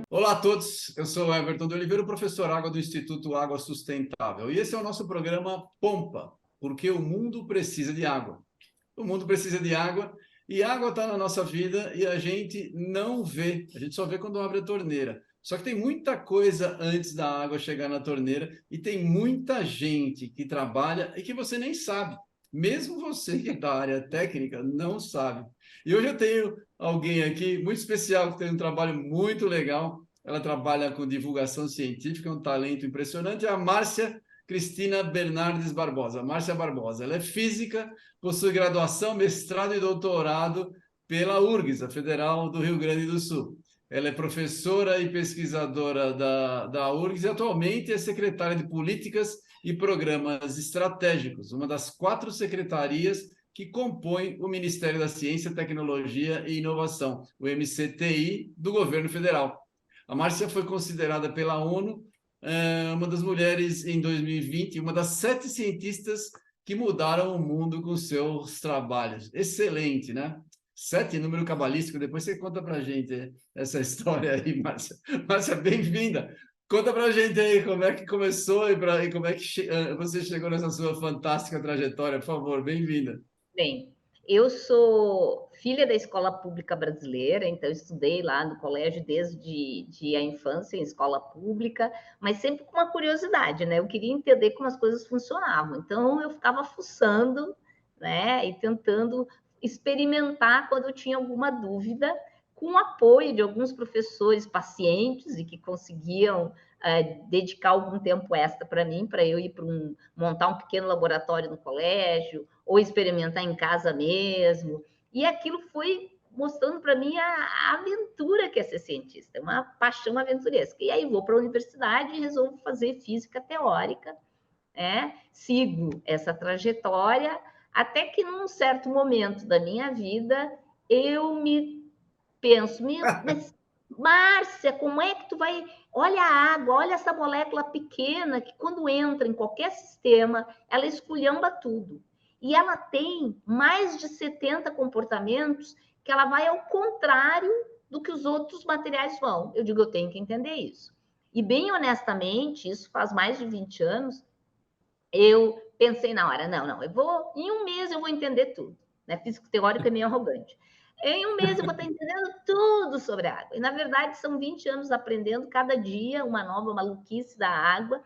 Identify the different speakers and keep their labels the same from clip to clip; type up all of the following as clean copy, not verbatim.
Speaker 1: Olá a todos, eu sou Everton de Oliveira, professor Água do Instituto Água Sustentável. E esse é o nosso programa Pompa, porque o mundo precisa de água. O mundo precisa de água e água está na nossa vida e a gente não vê, a gente só vê quando abre a torneira. Só que tem muita coisa antes da água chegar na torneira e tem muita gente que trabalha e que você nem sabe. Mesmo você que é da área técnica não sabe. E hoje eu tenho alguém aqui muito especial que tem um trabalho muito legal. Ela trabalha com divulgação científica, um talento impressionante. É a Márcia Cristina Bernardes Barbosa. Márcia Barbosa, ela é física, possui graduação, mestrado e doutorado pela URGS, a Federal do Rio Grande do Sul. Ela é professora e pesquisadora da URGS e atualmente é secretária de Políticas e Programas Estratégicos, uma das 4 secretarias que compõem o Ministério da Ciência, Tecnologia e Inovação, o MCTI, do governo federal. A Márcia foi considerada pela ONU uma das mulheres em 2020, uma das 7 cientistas que mudaram o mundo com seus trabalhos. Excelente, né? 7, número cabalístico. Depois você conta para a gente essa história aí, Márcia. Márcia, bem-vinda. Conta para a gente aí como é que começou e como é que você chegou nessa sua fantástica trajetória. Por favor, bem-vinda.
Speaker 2: Bem, eu sou filha da escola pública brasileira, então estudei lá no colégio desde a infância em escola pública, mas sempre com uma curiosidade, né? Eu queria entender como as coisas funcionavam. Então eu ficava fuçando, né, e tentando experimentar quando eu tinha alguma dúvida, com o apoio de alguns professores pacientes e que conseguiam dedicar algum tempo extra para mim, para eu ir montar um pequeno laboratório no colégio, ou experimentar em casa mesmo. E aquilo foi mostrando para mim a aventura que é ser cientista, uma paixão aventuresca. E aí vou para a universidade e resolvo fazer física teórica, né? Sigo essa trajetória, até que num certo momento da minha vida eu me penso, mas Márcia, como é que tu vai... Olha a água, olha essa molécula pequena que quando entra em qualquer sistema, ela esculhamba tudo. E ela tem mais de 70 comportamentos que ela vai ao contrário do que os outros materiais vão. Eu digo, eu tenho que entender isso. E bem honestamente, isso faz mais de 20 anos, eu pensei na hora, não, em um mês eu vou entender tudo. Né? Físico teórico é meio arrogante. Em um mês eu vou estar entendendo tudo sobre a água. E, na verdade, são 20 anos aprendendo cada dia uma nova maluquice da água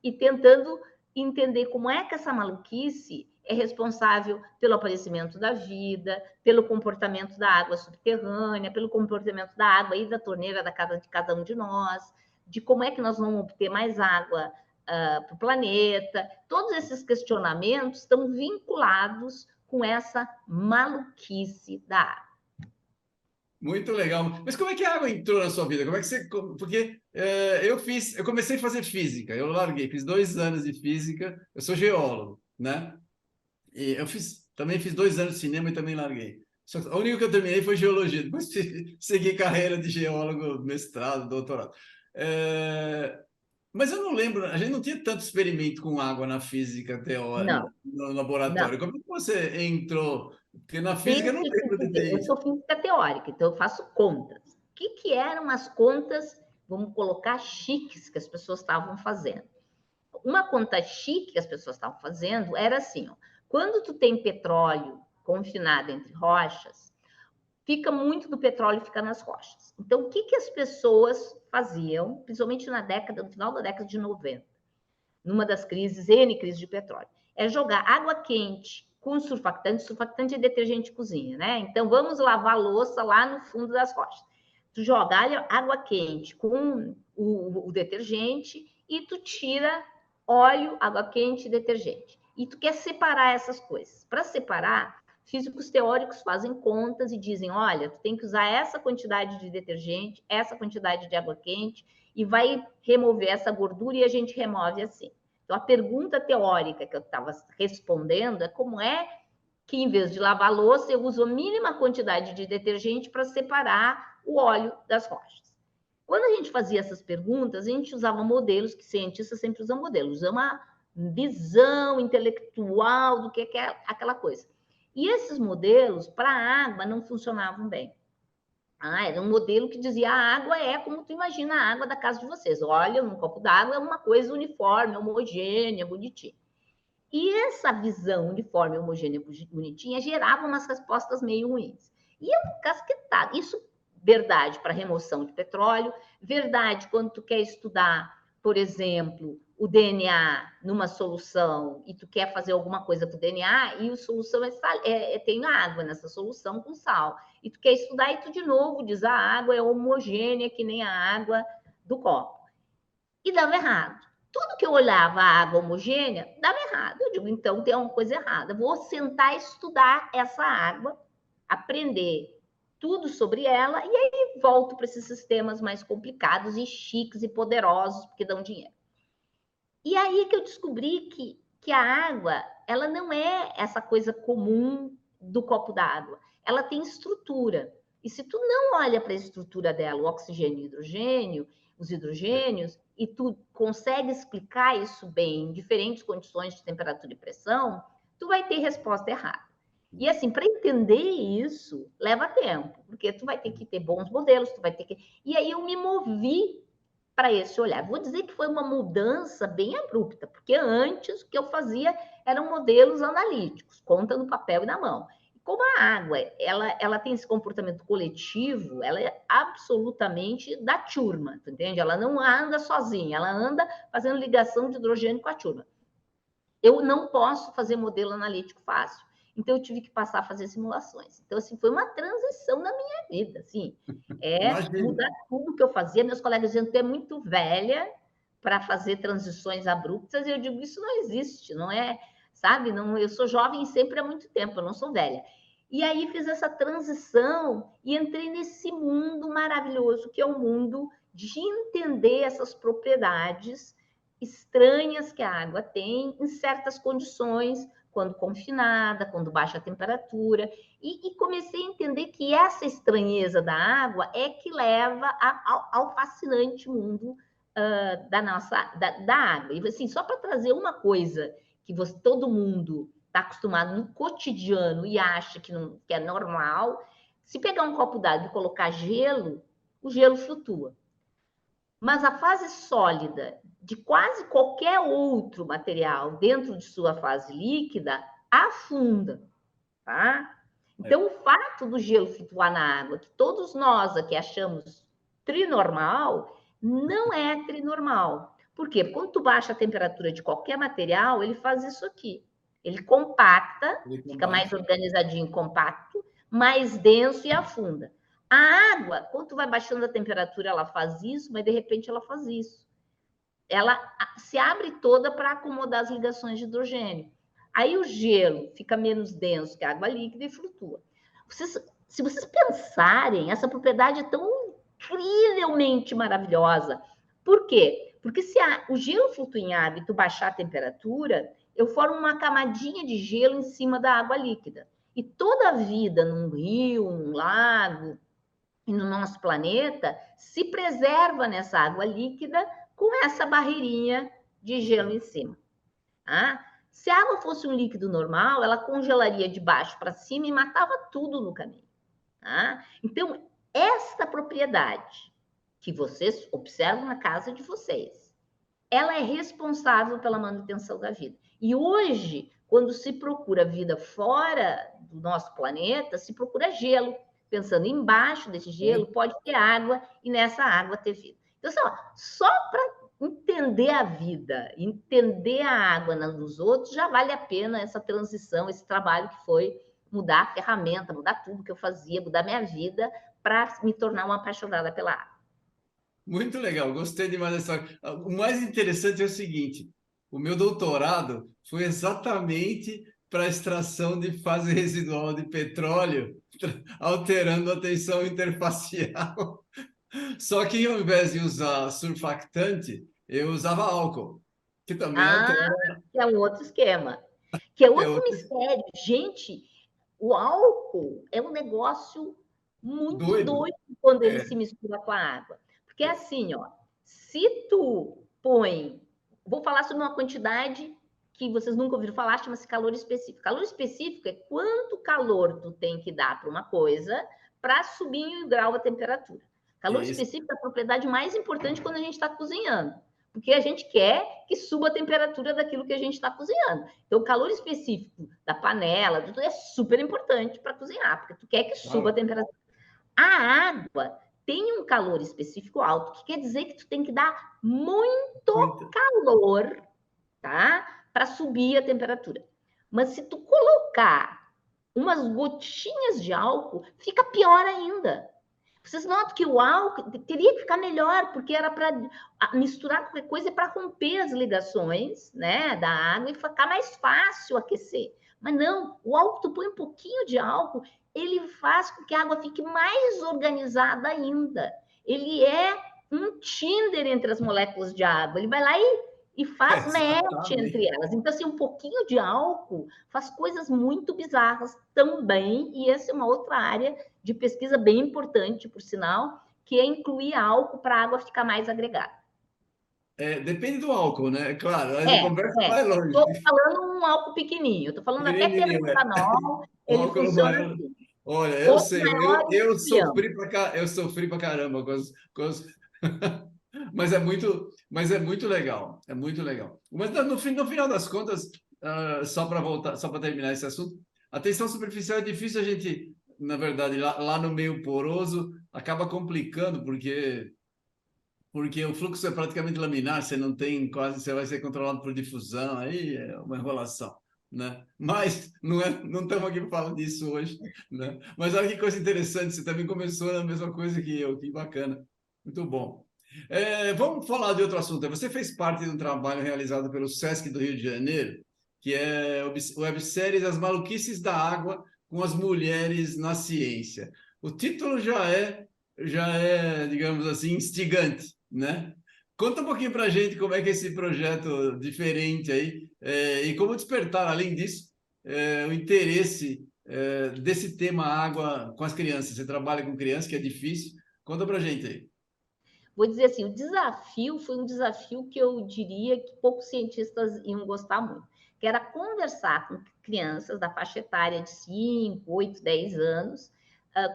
Speaker 2: e tentando entender como é que essa maluquice é responsável pelo aparecimento da vida, pelo comportamento da água subterrânea, pelo comportamento da água e da torneira da casa de cada um de nós, de como é que nós vamos obter mais água para o planeta. Todos esses questionamentos estão vinculados com essa maluquice da água.
Speaker 1: Muito legal. Mas como é que a água entrou na sua vida? Como é que você... Porque eu comecei a fazer física, eu larguei, fiz 2 anos de física, eu sou geólogo, né? E também fiz 2 anos de cinema e também larguei. Só que a única que eu terminei foi geologia, depois segui carreira de geólogo, mestrado, doutorado. Mas eu não lembro, a gente não tinha tanto experimento com água na física teórica,
Speaker 2: Não,
Speaker 1: no
Speaker 2: não.
Speaker 1: laboratório. Como é que você entrou? Porque na física eu não
Speaker 2: Pense,
Speaker 1: lembro
Speaker 2: quer
Speaker 1: de
Speaker 2: dizer,
Speaker 1: ter
Speaker 2: eu
Speaker 1: isso.
Speaker 2: sou física teórica, então eu faço contas. O que eram as contas, vamos colocar, chiques que as pessoas estavam fazendo? Uma conta chique que as pessoas estavam fazendo era assim, ó, quando tu tem petróleo confinado entre rochas, fica muito do petróleo fica nas rochas. Então, o que as pessoas faziam, principalmente no final da década de 90, numa das crises, N crises de petróleo, é jogar água quente com surfactante é detergente de cozinha, né? Então, vamos lavar a louça lá no fundo das rochas. Tu joga água quente com o detergente e tu tira óleo, água quente e detergente. E tu quer separar essas coisas. Para separar, físicos teóricos fazem contas e dizem, olha, tu tem que usar essa quantidade de detergente, essa quantidade de água quente, e vai remover essa gordura e a gente remove assim. Então, a pergunta teórica que eu estava respondendo é como é que, em vez de lavar a louça, eu uso a mínima quantidade de detergente para separar o óleo das rochas. Quando a gente fazia essas perguntas, a gente usava modelos, que cientistas sempre usam modelos. visão intelectual do que é aquela coisa. E esses modelos, para a água, não funcionavam bem. Era um modelo que dizia a água é como tu imagina a água da casa de vocês. Olha, um copo d'água é uma coisa uniforme, homogênea, bonitinha. E essa visão uniforme, homogênea, bonitinha, gerava umas respostas meio ruins. E eu casquetado. Isso, verdade para remoção de petróleo, verdade quando tu quer estudar, por exemplo, o DNA numa solução e tu quer fazer alguma coisa com o DNA e a solução tem água nessa solução com sal. E tu quer estudar e tu de novo diz a água é homogênea que nem a água do copo. E dava errado. Tudo que eu olhava a água homogênea, dava errado. Eu digo, então tem uma coisa errada. Vou sentar e estudar essa água, aprender tudo sobre ela, e aí volto para esses sistemas mais complicados e chiques e poderosos, porque dão dinheiro. E aí que eu descobri que a água, ela não é essa coisa comum do copo d'água. Ela tem estrutura. E se tu não olha para a estrutura dela, o oxigênio e o hidrogênio, os hidrogênios, e tu consegue explicar isso bem em diferentes condições de temperatura e pressão, tu vai ter resposta errada. E assim, para entender isso, leva tempo, porque tu vai ter que ter bons modelos, tu vai ter que... E aí eu me movi para esse olhar. Vou dizer que foi uma mudança bem abrupta, porque antes o que eu fazia eram modelos analíticos, conta no papel e na mão. Como a água, ela tem esse comportamento coletivo, ela é absolutamente da turma, entende? Ela não anda sozinha, ela anda fazendo ligação de hidrogênio com a turma. Eu não posso fazer modelo analítico fácil. Então, eu tive que passar a fazer simulações. Então, assim, foi uma transição na minha vida, assim. Mudar tudo que eu fazia. Meus colegas diziam, tu é muito velha para fazer transições abruptas. E eu digo, isso não existe, não é, sabe? Não, eu sou jovem sempre há muito tempo, eu não sou velha. E aí fiz essa transição e entrei nesse mundo maravilhoso, que é o mundo de entender essas propriedades estranhas que a água tem em certas condições, quando confinada, quando baixa a temperatura, e comecei a entender que essa estranheza da água é que leva ao fascinante mundo da água. E assim, só para trazer uma coisa que todo mundo está acostumado no cotidiano e acha que é normal, se pegar um copo d'água e colocar gelo, o gelo flutua. Mas a fase sólida de quase qualquer outro material dentro de sua fase líquida afunda, tá? Então, o fato do gelo flutuar na água, que todos nós aqui achamos trinormal, não é trinormal. Por quê? Porque quando tu baixa a temperatura de qualquer material, ele faz isso aqui. Ele compacta, fica mais organizadinho, compacto, mais denso e afunda. A água, quando tu vai baixando a temperatura, ela faz isso, mas de repente ela faz isso. Ela se abre toda para acomodar as ligações de hidrogênio. Aí o gelo fica menos denso que a água líquida e flutua. Se vocês pensarem, essa propriedade é tão incrivelmente maravilhosa. Por quê? Porque se o gelo flutua em água e tu baixar a temperatura, eu formo uma camadinha de gelo em cima da água líquida. E toda a vida num rio, num lago, e no nosso planeta se preserva nessa água líquida com essa barreirinha de gelo em cima. Tá? Se a água fosse um líquido normal, ela congelaria de baixo para cima e matava tudo no caminho. Tá? Então, esta propriedade que vocês observam na casa de vocês, ela é responsável pela manutenção da vida. E hoje, quando se procura vida fora do nosso planeta, se procura gelo. Pensando embaixo desse gelo, pode ter água e nessa água ter vida. Então, só para entender a vida, entender a água nos outros, já vale a pena essa transição, esse trabalho que foi mudar a ferramenta, mudar tudo que eu fazia, mudar minha vida para me tornar uma apaixonada pela água.
Speaker 1: Muito legal, gostei demais dessa história. O mais interessante é o seguinte: o meu doutorado foi exatamente para a extração de fase residual de petróleo, alterando a tensão interfacial. Só que ao invés de usar surfactante, eu usava álcool, que também altera.
Speaker 2: Que é um outro esquema, que é
Speaker 1: É
Speaker 2: outro
Speaker 1: outro
Speaker 2: mistério. Gente, o álcool é um negócio muito
Speaker 1: doido.
Speaker 2: doido quando ele
Speaker 1: É,
Speaker 2: se mistura com a água. Porque assim, ó, se tu põe, vou falar sobre uma quantidade que vocês nunca ouviram falar, chama-se calor específico. Calor específico é quanto calor tu tem que dar para uma coisa para subir o grau a temperatura. Calor específico é a propriedade mais importante quando a gente está cozinhando, porque a gente quer que suba a temperatura daquilo que a gente está cozinhando. Então, o calor específico da panela, tudo é super importante para cozinhar, porque tu quer que suba a temperatura. A água tem um calor específico alto, que quer dizer que tu tem que dar muito calor, tá? Para subir a temperatura. Mas se tu colocar umas gotinhas de álcool, fica pior ainda. Vocês notam que o álcool teria que ficar melhor, porque era para misturar qualquer coisa para romper as ligações, né, da água e ficar mais fácil aquecer. Mas não, o álcool, tu põe um pouquinho de álcool, ele faz com que a água fique mais organizada ainda. Ele é um Tinder entre as moléculas de água. Ele vai lá e faz match entre elas. Então, assim, um pouquinho de álcool faz coisas muito bizarras também, e essa é uma outra área de pesquisa bem importante, por sinal, que é incluir álcool para a água ficar mais agregada.
Speaker 1: Depende do álcool, né? Claro, a conversa vai longe.
Speaker 2: Estou falando um álcool pequenininho, estou falando até paracetamol, ele funciona assim.
Speaker 1: Olha, eu sei, eu sofri pra caramba mas é muito legal, é muito legal. Mas no final das contas, só para terminar esse assunto, a tensão superficial é difícil a gente, na verdade, lá no meio poroso, acaba complicando, porque o fluxo é praticamente laminar, você não tem quase, você vai ser controlado por difusão, aí é uma enrolação, né? Mas não estamos aqui para falar disso hoje, né? Mas olha que coisa interessante, você também começou a mesma coisa que eu, que bacana, muito bom. Vamos falar de outro assunto. Você fez parte de um trabalho realizado pelo SESC do Rio de Janeiro, que é webséries As Maluquices da Água com as Mulheres na Ciência. O título já é, digamos assim, instigante, né? Conta um pouquinho para a gente como é que é esse projeto diferente aí e como despertar, além disso, o interesse desse tema água com as crianças. Você trabalha com crianças, que é difícil. Conta para a gente aí.
Speaker 2: Vou dizer assim, o desafio foi um desafio que eu diria que poucos cientistas iam gostar muito, que era conversar com crianças da faixa etária de 5, 8, 10 anos,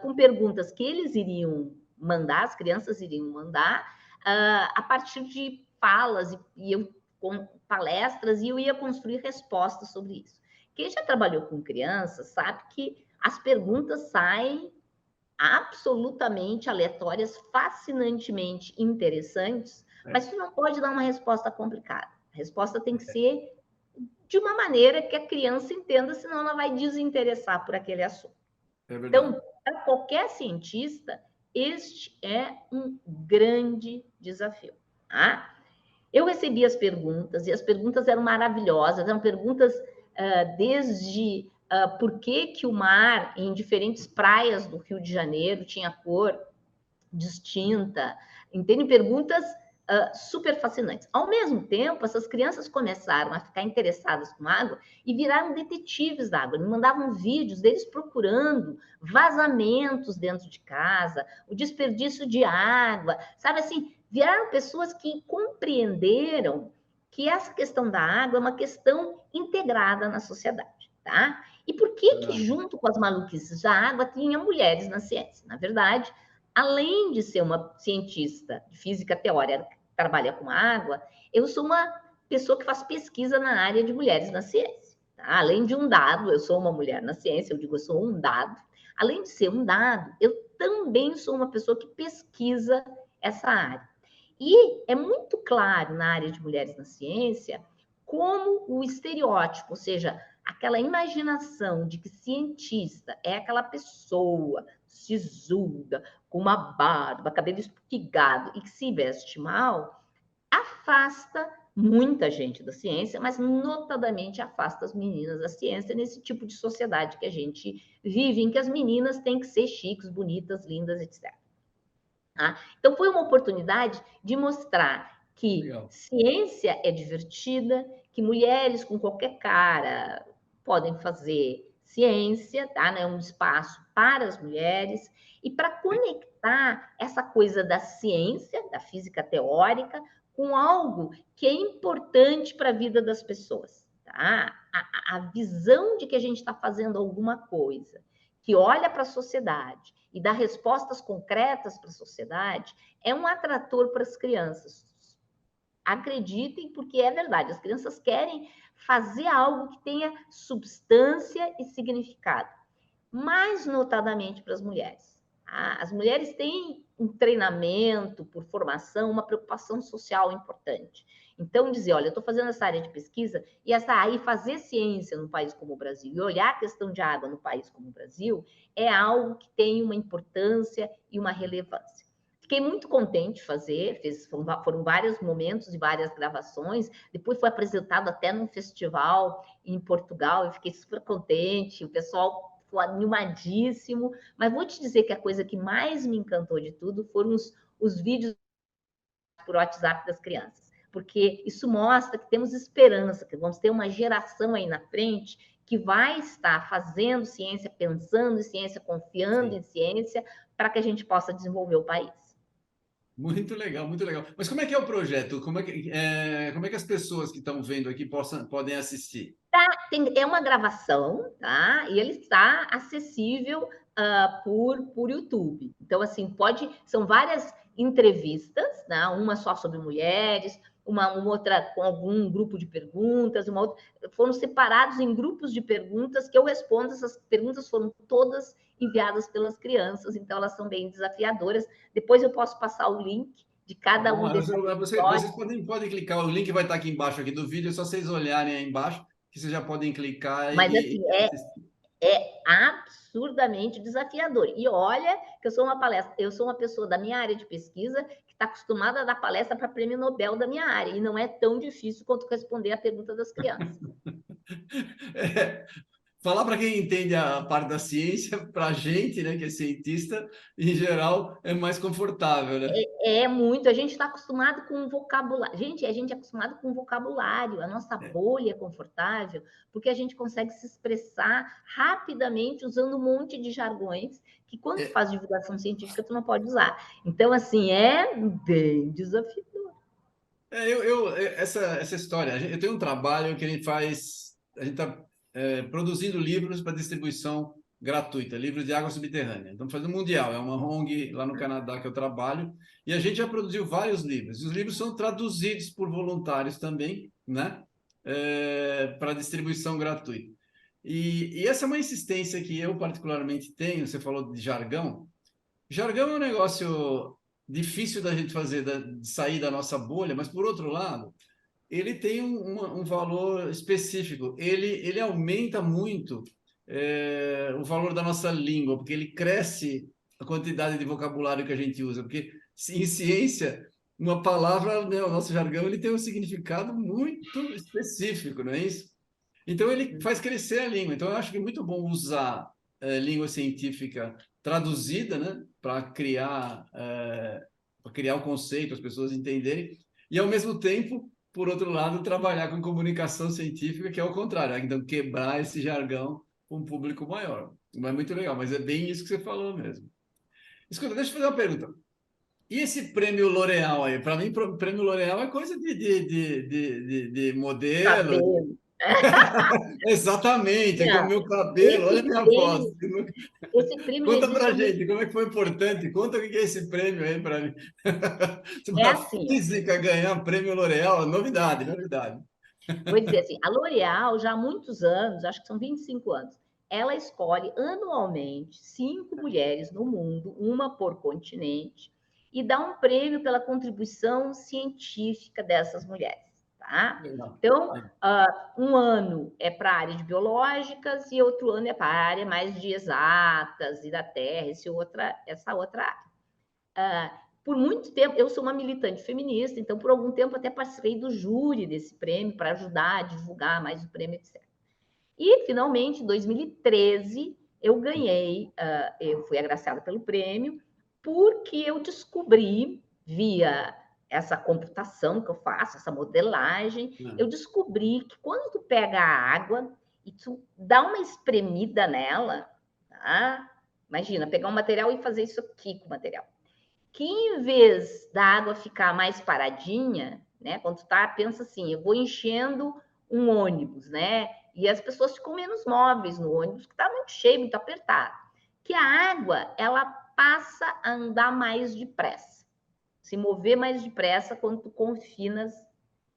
Speaker 2: com perguntas que eles iriam mandar, as crianças iriam mandar, a partir de falas e eu com palestras, e eu ia construir respostas sobre isso. Quem já trabalhou com crianças sabe que as perguntas saem absolutamente aleatórias, fascinantemente interessantes, mas tu não pode dar uma resposta complicada. A resposta tem que ser de uma maneira que a criança entenda, senão ela vai desinteressar por aquele assunto. Então, para qualquer cientista, este é um grande desafio. Tá? Eu recebi as perguntas, e as perguntas eram maravilhosas, eram perguntas desde por que o mar em diferentes praias do Rio de Janeiro tinha cor distinta, entende? Perguntas super fascinantes. Ao mesmo tempo, essas crianças começaram a ficar interessadas com água e viraram detetives da água. Me mandavam vídeos deles procurando vazamentos dentro de casa, o desperdício de água, sabe assim? Viraram pessoas que compreenderam que essa questão da água é uma questão integrada na sociedade, tá? E por que junto com as maluquices da água, tinha mulheres na ciência? Na verdade, além de ser uma cientista de física teórica que trabalha com água, eu sou uma pessoa que faz pesquisa na área de mulheres na ciência. Tá? Além de um dado, eu sou uma mulher na ciência, eu digo, eu sou um dado. Além de ser um dado, eu também sou uma pessoa que pesquisa essa área. E é muito claro na área de mulheres na ciência como o estereótipo, ou seja, aquela imaginação de que cientista é aquela pessoa sisuda, com uma barba, cabelo espigado e que se veste mal, afasta muita gente da ciência, mas notadamente afasta as meninas da ciência nesse tipo de sociedade que a gente vive, em que as meninas têm que ser chiques, bonitas, lindas, etc. Tá? Então, foi uma oportunidade de mostrar que ciência é divertida, que mulheres com qualquer cara podem fazer ciência, tá? É um espaço para as mulheres, e para conectar essa coisa da ciência, da física teórica, com algo que é importante para a vida das pessoas. tá? A visão de que a gente está fazendo alguma coisa, que olha para a sociedade e dá respostas concretas para a sociedade, é um atrator para as crianças. Acreditem, porque é verdade, as crianças querem fazer algo que tenha substância e significado, mais notadamente para as mulheres. As mulheres têm um treinamento por formação, uma preocupação social importante. Então, dizer, olha, eu estou fazendo essa área de pesquisa e aí fazer ciência num país como o Brasil e olhar a questão de água no país como o Brasil é algo que tem uma importância e uma relevância. Fiquei muito contente de fazer, foram vários momentos e várias gravações. Depois foi apresentado até num festival em Portugal, eu fiquei super contente, o pessoal ficou animadíssimo. Mas vou te dizer que a coisa que mais me encantou de tudo foram os vídeos por WhatsApp das crianças, porque isso mostra que temos esperança, que vamos ter uma geração aí na frente que vai estar fazendo ciência, pensando em ciência, confiando
Speaker 1: Sim.
Speaker 2: em ciência, para que a gente possa desenvolver o país.
Speaker 1: Muito legal, muito legal. Mas como é que é o projeto? Como é que as pessoas que estão vendo aqui podem assistir?
Speaker 2: É uma gravação, tá? E ele está acessível por YouTube. Então, assim, são várias entrevistas, né? Uma só sobre mulheres, uma outra com algum grupo de perguntas, uma outra. Foram separados em grupos de perguntas que eu respondo. Essas perguntas foram todas enviadas pelas crianças, então elas são bem desafiadoras. Depois eu posso passar o link de cada um desses
Speaker 1: Vocês
Speaker 2: episódios.
Speaker 1: podem clicar, o link vai estar aqui embaixo aqui do vídeo, é só vocês olharem aí embaixo, que vocês já podem clicar
Speaker 2: Mas,
Speaker 1: e
Speaker 2: assim,
Speaker 1: assistir.
Speaker 2: é absurdamente desafiador. E olha que eu sou uma pessoa da minha área de pesquisa que está acostumada a dar palestra para prêmio Nobel da minha área, e não é tão difícil quanto responder a pergunta das crianças.
Speaker 1: É, falar para quem entende a parte da ciência, para a gente, né, que é cientista, em geral, é mais confortável, né?
Speaker 2: É muito, a gente está acostumado com um vocabulário. Gente, a gente é acostumado com um vocabulário, a nossa bolha é confortável, porque a gente consegue se expressar rapidamente usando um monte de jargões que, quando tu
Speaker 1: É,
Speaker 2: faz divulgação científica, tu não pode usar. Então, assim, é bem desafiador.
Speaker 1: essa história, eu tenho um trabalho que a gente está produzindo livros para distribuição gratuita, livros de água subterrânea. Estamos fazendo mundial, é uma ONG lá no Canadá que eu trabalho, e a gente já produziu vários livros. E os livros são traduzidos por voluntários também, né? Para distribuição gratuita. E essa é uma insistência que eu particularmente tenho, você falou de jargão. Jargão é um negócio difícil da gente fazer, de sair da nossa bolha, mas por outro lado, ele tem um valor específico. Ele aumenta muito o valor da nossa língua, porque ele cresce a quantidade de vocabulário que a gente usa. Porque em ciência, uma palavra, né, o nosso jargão, ele tem um significado muito específico, não é isso? Então, ele faz crescer a língua. Então, eu acho que é muito bom usar língua científica traduzida, né, para criar o conceito, as pessoas entenderem, e, ao mesmo tempo, por outro lado, trabalhar com comunicação científica, que é o contrário, né? Então, quebrar esse jargão para um público maior. Não é muito legal, mas é bem isso que você falou mesmo. Escuta, deixa eu fazer uma pergunta. E esse prêmio L'Oréal aí? Para mim, prêmio L'Oréal é coisa de modelo.
Speaker 2: Cabelo.
Speaker 1: Exatamente, é como
Speaker 2: Não,
Speaker 1: meu cabelo, olha a
Speaker 2: esse
Speaker 1: minha voz.
Speaker 2: prêmio, esse prêmio ele
Speaker 1: Conta
Speaker 2: existe
Speaker 1: pra
Speaker 2: há muito.
Speaker 1: gente, como é que foi importante? Conta o que é esse prêmio aí para mim.
Speaker 2: É
Speaker 1: Uma
Speaker 2: assim,
Speaker 1: física ganhar prêmio L'Oréal, novidade, novidade.
Speaker 2: vou dizer assim, a L'Oréal já há muitos anos, acho que são 25 anos, ela escolhe anualmente 5 mulheres no mundo, uma por continente, e dá um prêmio pela contribuição científica dessas mulheres, tá?
Speaker 1: Legal.
Speaker 2: Então, um ano é para a área de biológicas e outro ano é para a área mais de exatas e da terra, essa outra área. Por muito tempo, eu sou uma militante feminista, então por algum tempo até participei do júri desse prêmio para ajudar a divulgar mais o prêmio, etc. E, finalmente, em 2013, eu ganhei, eu fui agraciada pelo prêmio, porque eu descobri, via essa computação que eu faço, essa modelagem, eu descobri que quando tu pega a água e tu dá uma espremida nela, tá? Imagina, pegar um material e fazer isso aqui com o material, que em vez da água ficar mais paradinha, né? Quando tu tá, pensa assim, eu vou enchendo um ônibus, né? E as pessoas ficam menos móveis no ônibus, que está muito cheio, muito apertado. Que a água, ela passa a andar mais depressa, se mover mais depressa quando tu confinas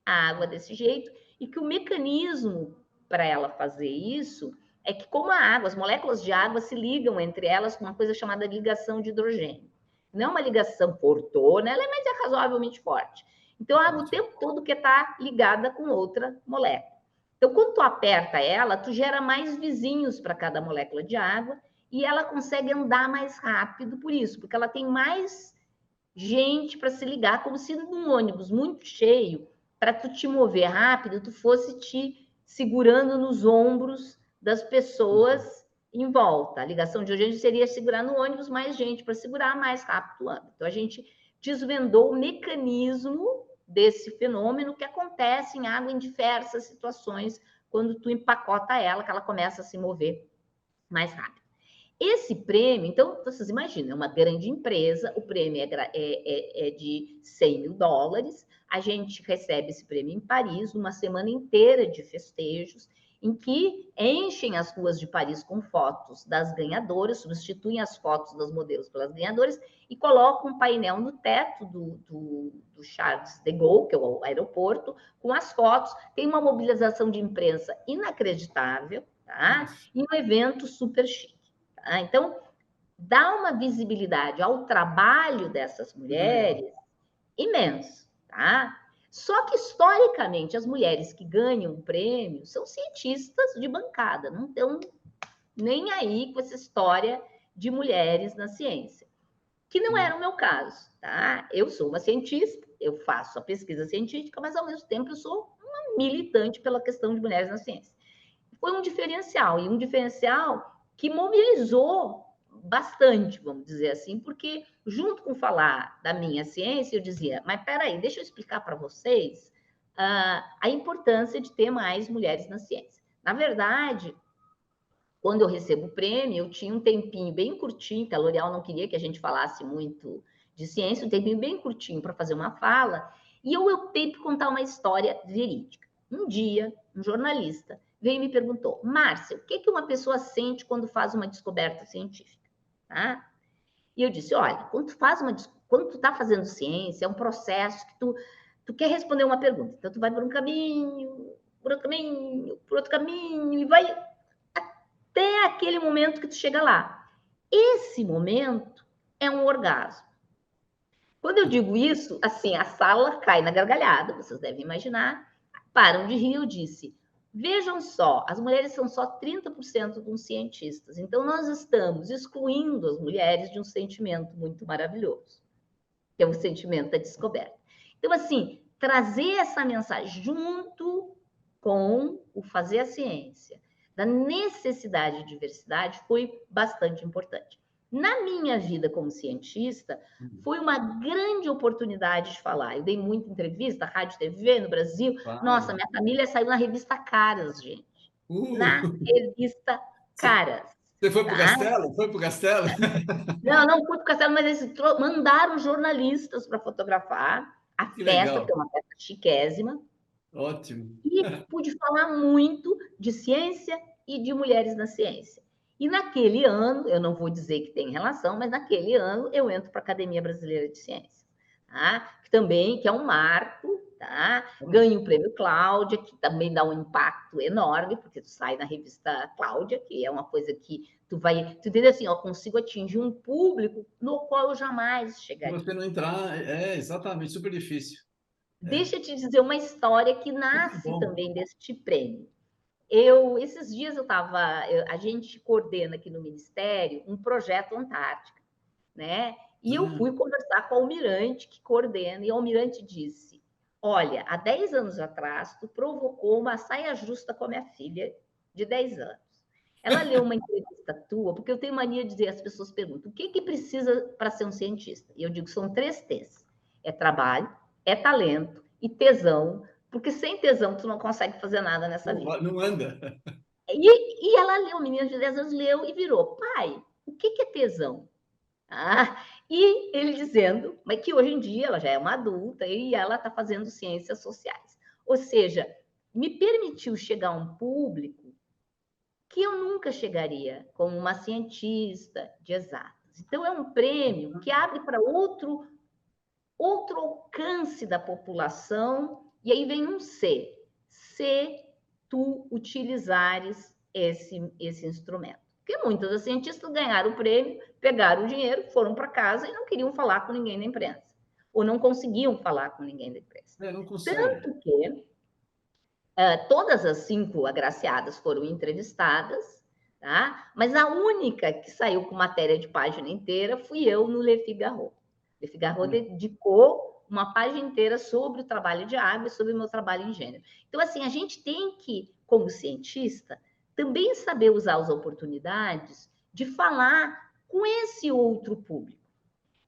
Speaker 2: a água desse jeito, e que o mecanismo para ela fazer isso é que, como a água, as moléculas de água se ligam entre elas com uma coisa chamada ligação de hidrogênio. Não é uma ligação fortona, ela é mais razoavelmente forte. Então, a água o tempo todo quer estar ligada com outra molécula. Então, quando tu aperta ela, tu gera mais vizinhos para cada molécula de água e ela consegue andar mais rápido por isso, porque ela tem mais gente para se ligar, como se num ônibus muito cheio, para tu te mover rápido, tu fosse te segurando nos ombros das pessoas em volta. A ligação de urgência seria segurar no ônibus mais gente para segurar mais rápido o âmbito. Então, a gente desvendou o mecanismo desse fenômeno que acontece em água em diversas situações, quando tu empacota ela, que ela começa a se mover mais rápido. Esse prêmio, então, vocês imaginam, é uma grande empresa, o prêmio é de $100.000, a gente recebe esse prêmio em Paris, uma semana inteira de festejos, em que enchem as ruas de Paris com fotos das ganhadoras, substituem as fotos das modelos pelas ganhadoras e colocam um painel no teto do Charles de Gaulle, que é o aeroporto, com as fotos. Tem uma mobilização de imprensa inacreditável, tá? E um evento super chique. Tá? Então, dá uma visibilidade ao trabalho dessas mulheres imenso, tá? Só que, historicamente, as mulheres que ganham o prêmio são cientistas de bancada, não estão nem aí com essa história de mulheres na ciência, que não era o meu caso, tá? Eu sou uma cientista, eu faço a pesquisa científica, mas, ao mesmo tempo, eu sou uma militante pela questão de mulheres na ciência. Foi um diferencial, e um diferencial que mobilizou bastante, vamos dizer assim, porque junto com falar da minha ciência, eu dizia, mas peraí, deixa eu explicar para vocês a importância de ter mais mulheres na ciência. Na verdade, quando eu recebo o prêmio, eu tinha um tempinho bem curtinho, que a L'Oréal não queria que a gente falasse muito de ciência, um tempinho bem curtinho para fazer uma fala, e eu optei por contar uma história verídica. Um dia, um jornalista veio e me perguntou, Márcia, o que uma pessoa sente quando faz uma descoberta científica? Tá? E eu disse, olha, quando tu está fazendo ciência, é um processo que tu quer responder uma pergunta. Então, tu vai por um caminho, por outro caminho, por outro caminho, e vai até aquele momento que tu chega lá. Esse momento é um orgasmo. Quando eu digo isso, assim, a sala cai na gargalhada, vocês devem imaginar, param de rir, eu disse, vejam só, as mulheres são só 30% dos cientistas, então nós estamos excluindo as mulheres de um sentimento muito maravilhoso, que é o sentimento da descoberta. Então, assim, trazer essa mensagem junto com o fazer a ciência, da necessidade de diversidade, foi bastante importante. Na minha vida como cientista, foi uma grande oportunidade de falar. Eu dei muita entrevista, rádio, TV no Brasil. Nossa, minha família saiu na revista Caras, gente. Na revista Caras.
Speaker 1: Você foi para o Castelo? Foi para o Castelo?
Speaker 2: Não fui para o Castelo, mas eles mandaram jornalistas para fotografar a festa, que é uma festa chiquésima.
Speaker 1: Ótimo.
Speaker 2: E pude falar muito de ciência e de mulheres na ciência. E naquele ano, eu não vou dizer que tem relação, mas naquele ano eu entro para a Academia Brasileira de Ciências, tá? Que é um marco, tá? Ganho o prêmio Cláudia, que também dá um impacto enorme, porque tu sai na revista Cláudia, que é uma coisa que tu entende assim, eu consigo atingir um público no qual eu jamais chegaria.
Speaker 1: Você não entrar, exatamente, super difícil.
Speaker 2: Deixa eu te dizer uma história que nasce também deste prêmio. Esses dias a gente coordena aqui no Ministério um projeto Antártica, né? E eu fui conversar com o almirante que coordena, e o almirante disse, olha, há 10 anos atrás, tu provocou uma saia justa com a minha filha de 10 anos. Ela leu uma entrevista tua, porque eu tenho mania de dizer, as pessoas perguntam, o que precisa para ser um cientista? E eu digo, são 3 T's. É trabalho, é talento e tesão, porque sem tesão tu não consegue fazer nada nessa vida.
Speaker 1: Não anda.
Speaker 2: E ela leu, o menino de 10 anos leu e virou, pai, o que é tesão? E ele dizendo, mas que hoje em dia ela já é uma adulta e ela está fazendo ciências sociais. Ou seja, me permitiu chegar a um público que eu nunca chegaria como uma cientista de exatas. Então, é um prêmio que abre para outro alcance da população, e aí vem um C. Se tu utilizares esse instrumento. Porque muitas das cientistas ganharam o prêmio, pegaram o dinheiro, foram para casa e não queriam falar com ninguém da imprensa. Ou não conseguiam falar com ninguém da imprensa.
Speaker 1: Não consegue.
Speaker 2: Tanto que todas as 5 agraciadas foram entrevistadas, tá? Mas a única que saiu com matéria de página inteira fui eu no Le Figaro. Le Figaro dedicou uma página inteira sobre o trabalho de água e sobre o meu trabalho em gênero. Então, assim, a gente tem que, como cientista, também saber usar as oportunidades de falar com esse outro público.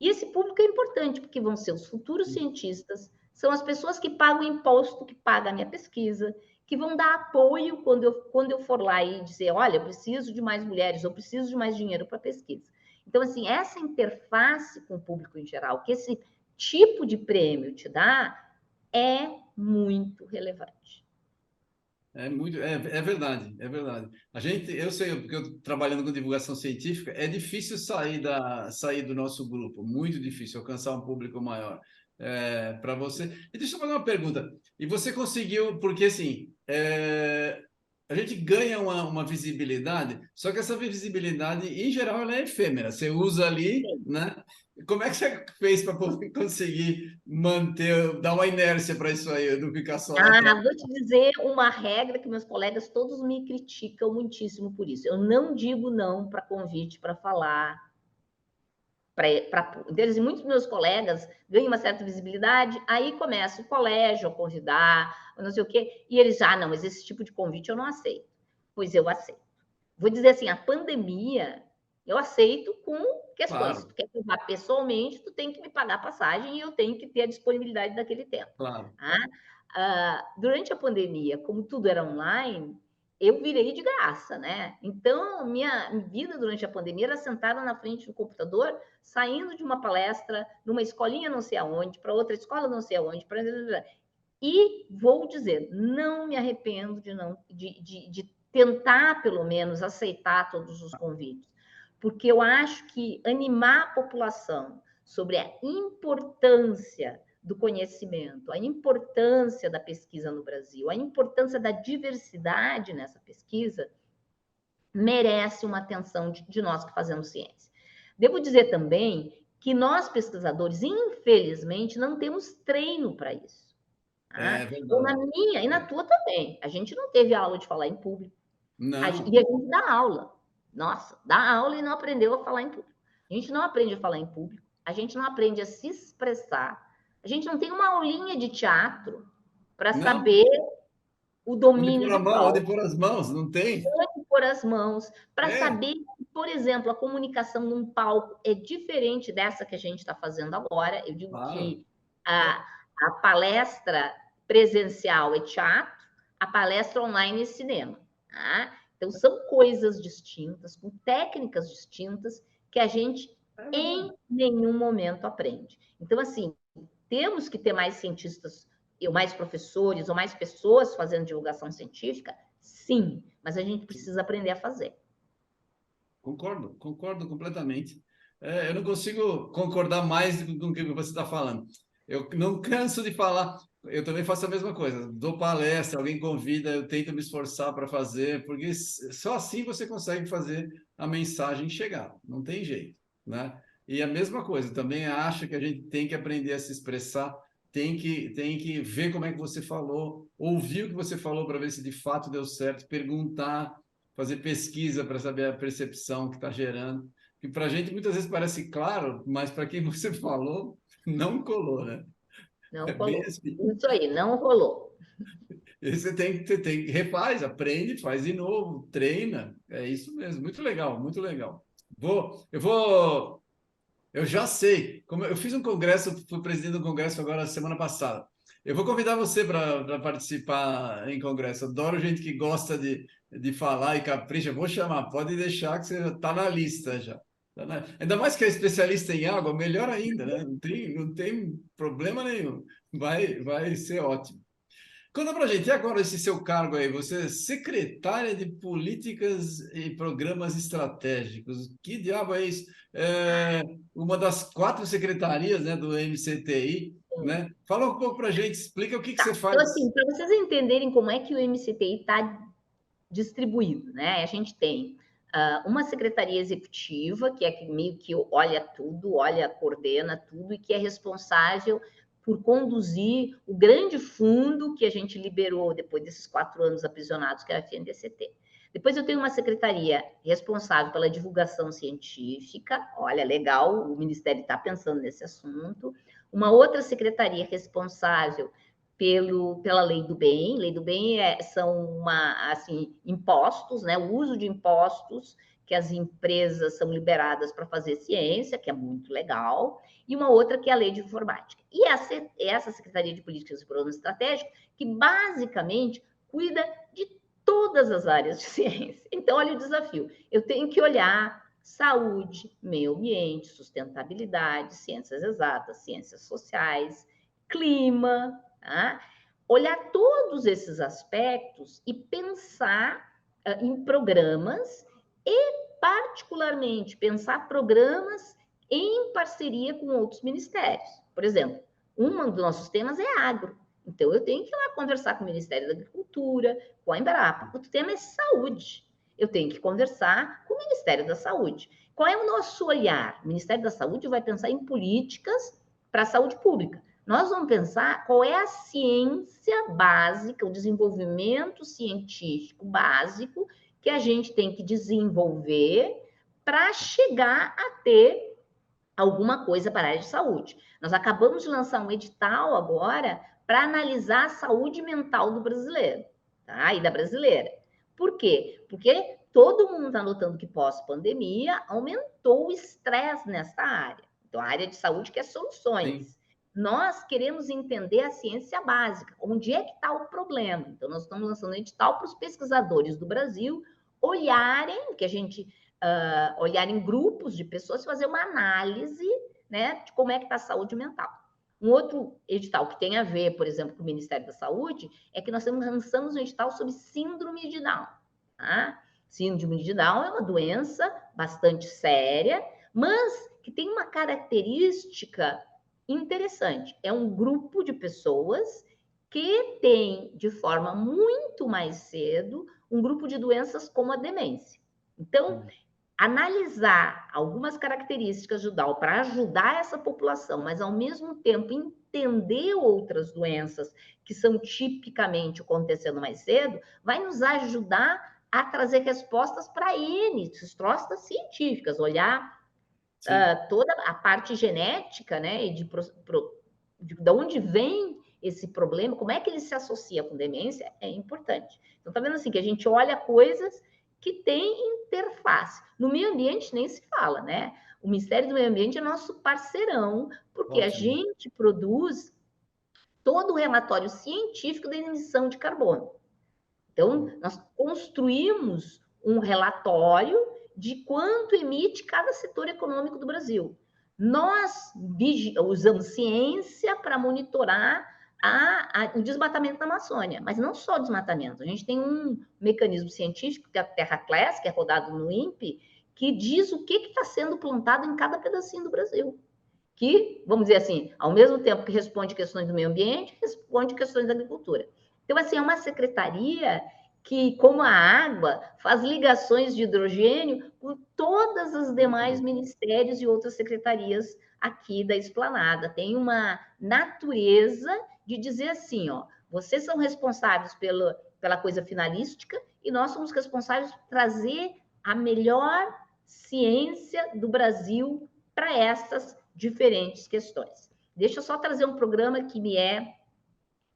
Speaker 2: E esse público é importante, porque vão ser os futuros cientistas, são as pessoas que pagam o imposto, que pagam a minha pesquisa, que vão dar apoio quando eu for lá e dizer, olha, eu preciso de mais mulheres, eu preciso de mais dinheiro para pesquisa. Então, assim, essa interface com o público em geral, que esse tipo de prêmio te dá, é muito relevante.
Speaker 1: É verdade, é verdade. Eu sei, porque eu trabalhando com divulgação científica, é difícil sair do nosso grupo, muito difícil alcançar um público maior. Para você. E deixa eu fazer uma pergunta. E você conseguiu, porque assim, a gente ganha uma visibilidade, só que essa visibilidade, em geral, ela é efêmera. Você usa ali, né? Como é que você fez para conseguir manter, dar uma inércia para isso aí, não ficar só lá atrás?
Speaker 2: Vou te dizer uma regra que meus colegas todos me criticam muitíssimo por isso. Eu não digo não para convite para falar. Então, muitos dos meus colegas ganham uma certa visibilidade, aí começa o colégio a convidar, não sei o quê, e eles, não, mas esse tipo de convite eu não aceito. Pois eu aceito. Vou dizer assim, a pandemia eu aceito com questões.
Speaker 1: Claro,
Speaker 2: Se tu quer que eu vá pessoalmente, tu tem que me pagar a passagem e eu tenho que ter a disponibilidade daquele tempo.
Speaker 1: claro.
Speaker 2: Durante a pandemia, como tudo era online, eu virei de graça, né? Então, minha vida durante a pandemia era sentada na frente do computador, saindo de uma palestra numa escolinha não sei aonde, para outra escola não sei aonde, e vou dizer, não me arrependo de tentar, pelo menos, aceitar todos os convites, porque eu acho que animar a população sobre a importância do conhecimento, a importância da pesquisa no Brasil, a importância da diversidade nessa pesquisa, merece uma atenção de nós que fazemos ciência. Devo dizer também que nós, pesquisadores, infelizmente, não temos treino para isso.
Speaker 1: É
Speaker 2: Ou na
Speaker 1: verdade.
Speaker 2: minha e na tua também. A gente não teve aula de falar em público. E a
Speaker 1: Não,
Speaker 2: gente dá aula. Nossa, dá aula e não aprendeu a falar em público. A gente não aprende a falar em público. A gente não aprende a se expressar. A gente não tem uma aulinha de teatro para
Speaker 1: não.
Speaker 2: saber o domínio de
Speaker 1: Onde
Speaker 2: palco,
Speaker 1: pôr as mãos? Não tem?
Speaker 2: onde pôr as mãos, para
Speaker 1: É,
Speaker 2: saber que, por exemplo, a comunicação num palco é diferente dessa que a gente está fazendo agora. Eu digo
Speaker 1: claro.
Speaker 2: que a palestra presencial é teatro, a palestra online é cinema. Tá? Então, são coisas distintas, com técnicas distintas, que a gente em nenhum momento aprende. Então, assim, temos que ter mais cientistas, ou mais professores, ou mais pessoas fazendo divulgação científica? Sim, mas a gente precisa aprender a fazer.
Speaker 1: Concordo completamente. Eu não consigo concordar mais com o que você está falando. Eu não canso de falar. Eu também faço a mesma coisa. Dou palestra, alguém convida, eu tento me esforçar para fazer, porque só assim você consegue fazer a mensagem chegar. Não tem jeito, né? E a mesma coisa, também acho que a gente tem que aprender a se expressar, tem que ver como é que você falou, ouvir o que você falou para ver se de fato deu certo, perguntar, fazer pesquisa para saber a percepção que está gerando. Que para a gente muitas vezes parece claro, mas para quem você falou, não colou, né?
Speaker 2: Não
Speaker 1: É bem
Speaker 2: colou.
Speaker 1: assim.
Speaker 2: Isso aí, não rolou.
Speaker 1: E você tem que refaz, aprende, faz de novo, treina. É isso mesmo, muito legal, muito legal. Eu já sei. Como eu fiz um congresso, fui presidente do congresso agora semana passada. Eu vou convidar você para participar em congresso. Adoro gente que gosta de falar e capricha. Vou chamar, pode deixar que você está na lista já. Ainda mais que é especialista em água, melhor ainda, né? Não tem problema nenhum. Vai ser ótimo. Conta pra gente, e agora esse seu cargo aí? Você é secretária de Políticas e Programas Estratégicos. Que diabo é isso? É uma das 4 secretarias, né, do MCTI, né? Fala um pouco pra gente, explica o que que
Speaker 2: Tá,
Speaker 1: você
Speaker 2: então assim,
Speaker 1: faz.
Speaker 2: para vocês entenderem como é que o MCTI está distribuído, né? A gente tem uma secretaria executiva, que é que meio que olha tudo, olha, coordena tudo e que é responsável por conduzir o grande fundo que a gente liberou depois desses 4 anos aprisionados, que é a FNDCT. Depois eu tenho uma secretaria responsável pela divulgação científica, olha, legal, o Ministério está pensando nesse assunto. Uma outra secretaria responsável pela lei do bem. Lei do bem são assim, impostos, né? O uso de impostos que as empresas são liberadas para fazer ciência, que é muito legal, e uma outra que é a lei de informática. E essa Secretaria de Políticas e Programas Estratégicos, que basicamente cuida de todas as áreas de ciência. Então, olha o desafio. Eu tenho que olhar saúde, meio ambiente, sustentabilidade, ciências exatas, ciências sociais, clima, tá? Olhar todos esses aspectos e pensar em programas e, particularmente, pensar programas em parceria com outros ministérios. Por exemplo, um dos nossos temas é agro. Então, eu tenho que ir lá conversar com o Ministério da Agricultura, com a Embrapa. Outro tema é saúde. Eu tenho que conversar com o Ministério da Saúde. Qual é o nosso olhar? O Ministério da Saúde vai pensar em políticas para a saúde pública. Nós vamos pensar qual é a ciência básica, o desenvolvimento científico básico que a gente tem que desenvolver para chegar a ter alguma coisa para a área de saúde. Nós acabamos de lançar um edital agora para analisar a saúde mental do brasileiro, tá? E da brasileira. Por quê? Porque todo mundo está notando que pós-pandemia aumentou o estresse nessa área. Então, a área de saúde quer soluções.
Speaker 1: Sim.
Speaker 2: Nós queremos entender a ciência básica, onde é que está o problema. Então, nós estamos lançando um edital para os pesquisadores do Brasil olharem, que a gente olhar em grupos de pessoas, fazer uma análise, né, de como é que está a saúde mental. Um outro edital que tem a ver, por exemplo, com o Ministério da Saúde, é que nós lançamos um edital sobre síndrome de Down. Tá? Síndrome de Down é uma doença bastante séria, mas que tem uma característica interessante. É um grupo de pessoas que tem, de forma muito mais cedo, um grupo de doenças como a demência. Então, analisar algumas características do Down para ajudar essa população, mas ao mesmo tempo entender outras doenças que são tipicamente acontecendo mais cedo, vai nos ajudar a trazer respostas para N respostas científicas, olhar toda a parte genética, né, e de onde vem esse problema, como é que ele se associa com demência, é importante. Então, tá vendo assim, que a gente olha coisas que têm interface. No meio ambiente nem se fala, né? O Ministério do Meio Ambiente é nosso parceirão, porque a
Speaker 1: Ótimo.
Speaker 2: gente produz todo o relatório científico da emissão de carbono. Então, nós construímos um relatório de quanto emite cada setor econômico do Brasil. Nós usamos ciência para monitorar o desmatamento na Amazônia, mas não só o desmatamento. A gente tem um mecanismo científico, que é a TerraClass, que é rodado no INPE, que diz o que está sendo plantado em cada pedacinho do Brasil. Que, vamos dizer assim, ao mesmo tempo que responde questões do meio ambiente, responde questões da agricultura. Então, assim, é uma secretaria que, como a água, faz ligações de hidrogênio com todas as demais ministérios e outras secretarias aqui da Esplanada. Tem uma natureza de dizer assim, ó, vocês são responsáveis pela coisa finalística e nós somos responsáveis por trazer a melhor ciência do Brasil para essas diferentes questões. Deixa eu só trazer um programa que me é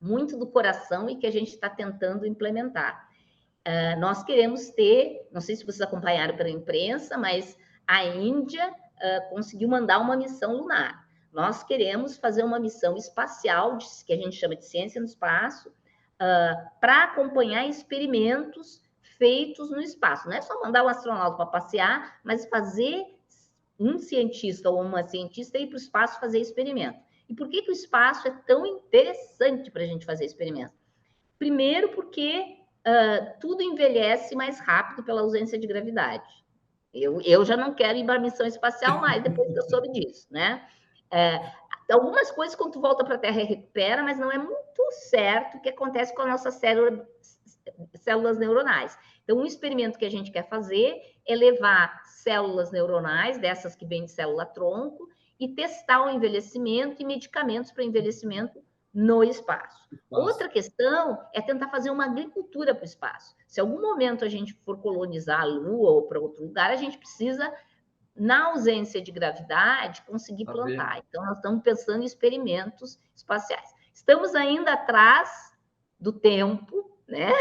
Speaker 2: muito do coração e que a gente está tentando implementar. Nós queremos ter, não sei se vocês acompanharam pela imprensa, mas a Índia conseguiu mandar uma missão lunar. Nós queremos fazer uma missão espacial, que a gente chama de ciência no espaço, para acompanhar experimentos feitos no espaço. Não é só mandar um astronauta para passear, mas fazer um cientista ou uma cientista ir para o espaço fazer experimento. E por que o espaço é tão interessante para a gente fazer experimento? Primeiro porque tudo envelhece mais rápido pela ausência de gravidade. Eu já não quero ir para a missão espacial mais, depois que eu soube disso, né? Algumas coisas, quando tu volta para a Terra, recupera, mas não é muito certo o que acontece com as nossas células neuronais. Então, um experimento que a gente quer fazer é levar células neuronais, dessas que vêm de célula-tronco, e testar o envelhecimento e medicamentos para envelhecimento no espaço. Outra questão é tentar fazer uma agricultura para o espaço. Se algum momento a gente for colonizar a Lua ou para outro lugar, a gente precisa, na ausência de gravidade, conseguir plantar. Então, nós estamos pensando em experimentos espaciais. Estamos ainda atrás do tempo, né,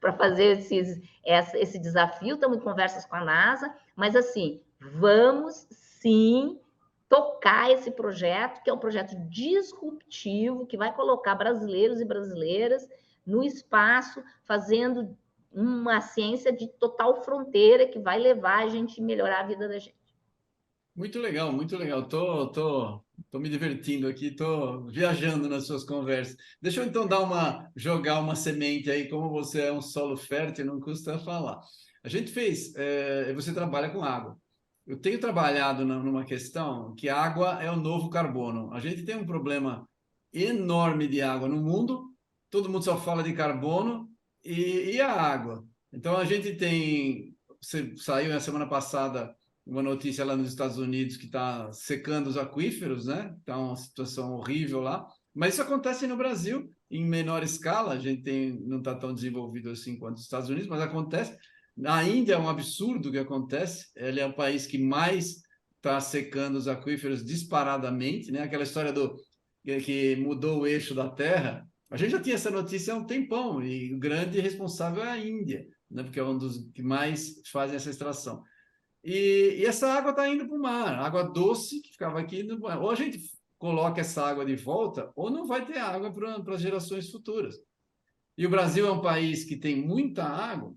Speaker 2: para fazer esse desafio, estamos em conversas com a NASA, mas assim, vamos sim tocar esse projeto, que é um projeto disruptivo, que vai colocar brasileiros e brasileiras no espaço, fazendo uma ciência de total fronteira que vai levar a gente a melhorar a vida da gente.
Speaker 1: Muito legal, muito legal. Tô me divertindo aqui, tô viajando nas suas conversas. Deixa eu então jogar uma semente aí, como você é um solo fértil, não custa falar. A gente fez, você trabalha com água. Eu tenho trabalhado numa questão que a água é o novo carbono. A gente tem um problema enorme de água no mundo, todo mundo só fala de carbono e a água. Então a gente tem, você saiu na semana passada uma notícia lá nos Estados Unidos que está secando os aquíferos, né? Está uma situação horrível lá. Mas isso acontece no Brasil em menor escala. A gente não está tão desenvolvido assim quanto os Estados Unidos, mas acontece. Na Índia é um absurdo o que acontece. Ele é o país que mais está secando os aquíferos disparadamente, né? Aquela história que mudou o eixo da Terra. A gente já tinha essa notícia há um tempão e o grande responsável é a Índia, né? Porque é um dos que mais fazem essa extração. E essa água está indo para o mar, água doce que ficava aqui. Ou a gente coloca essa água de volta, ou não vai ter água para as gerações futuras. E o Brasil é um país que tem muita água,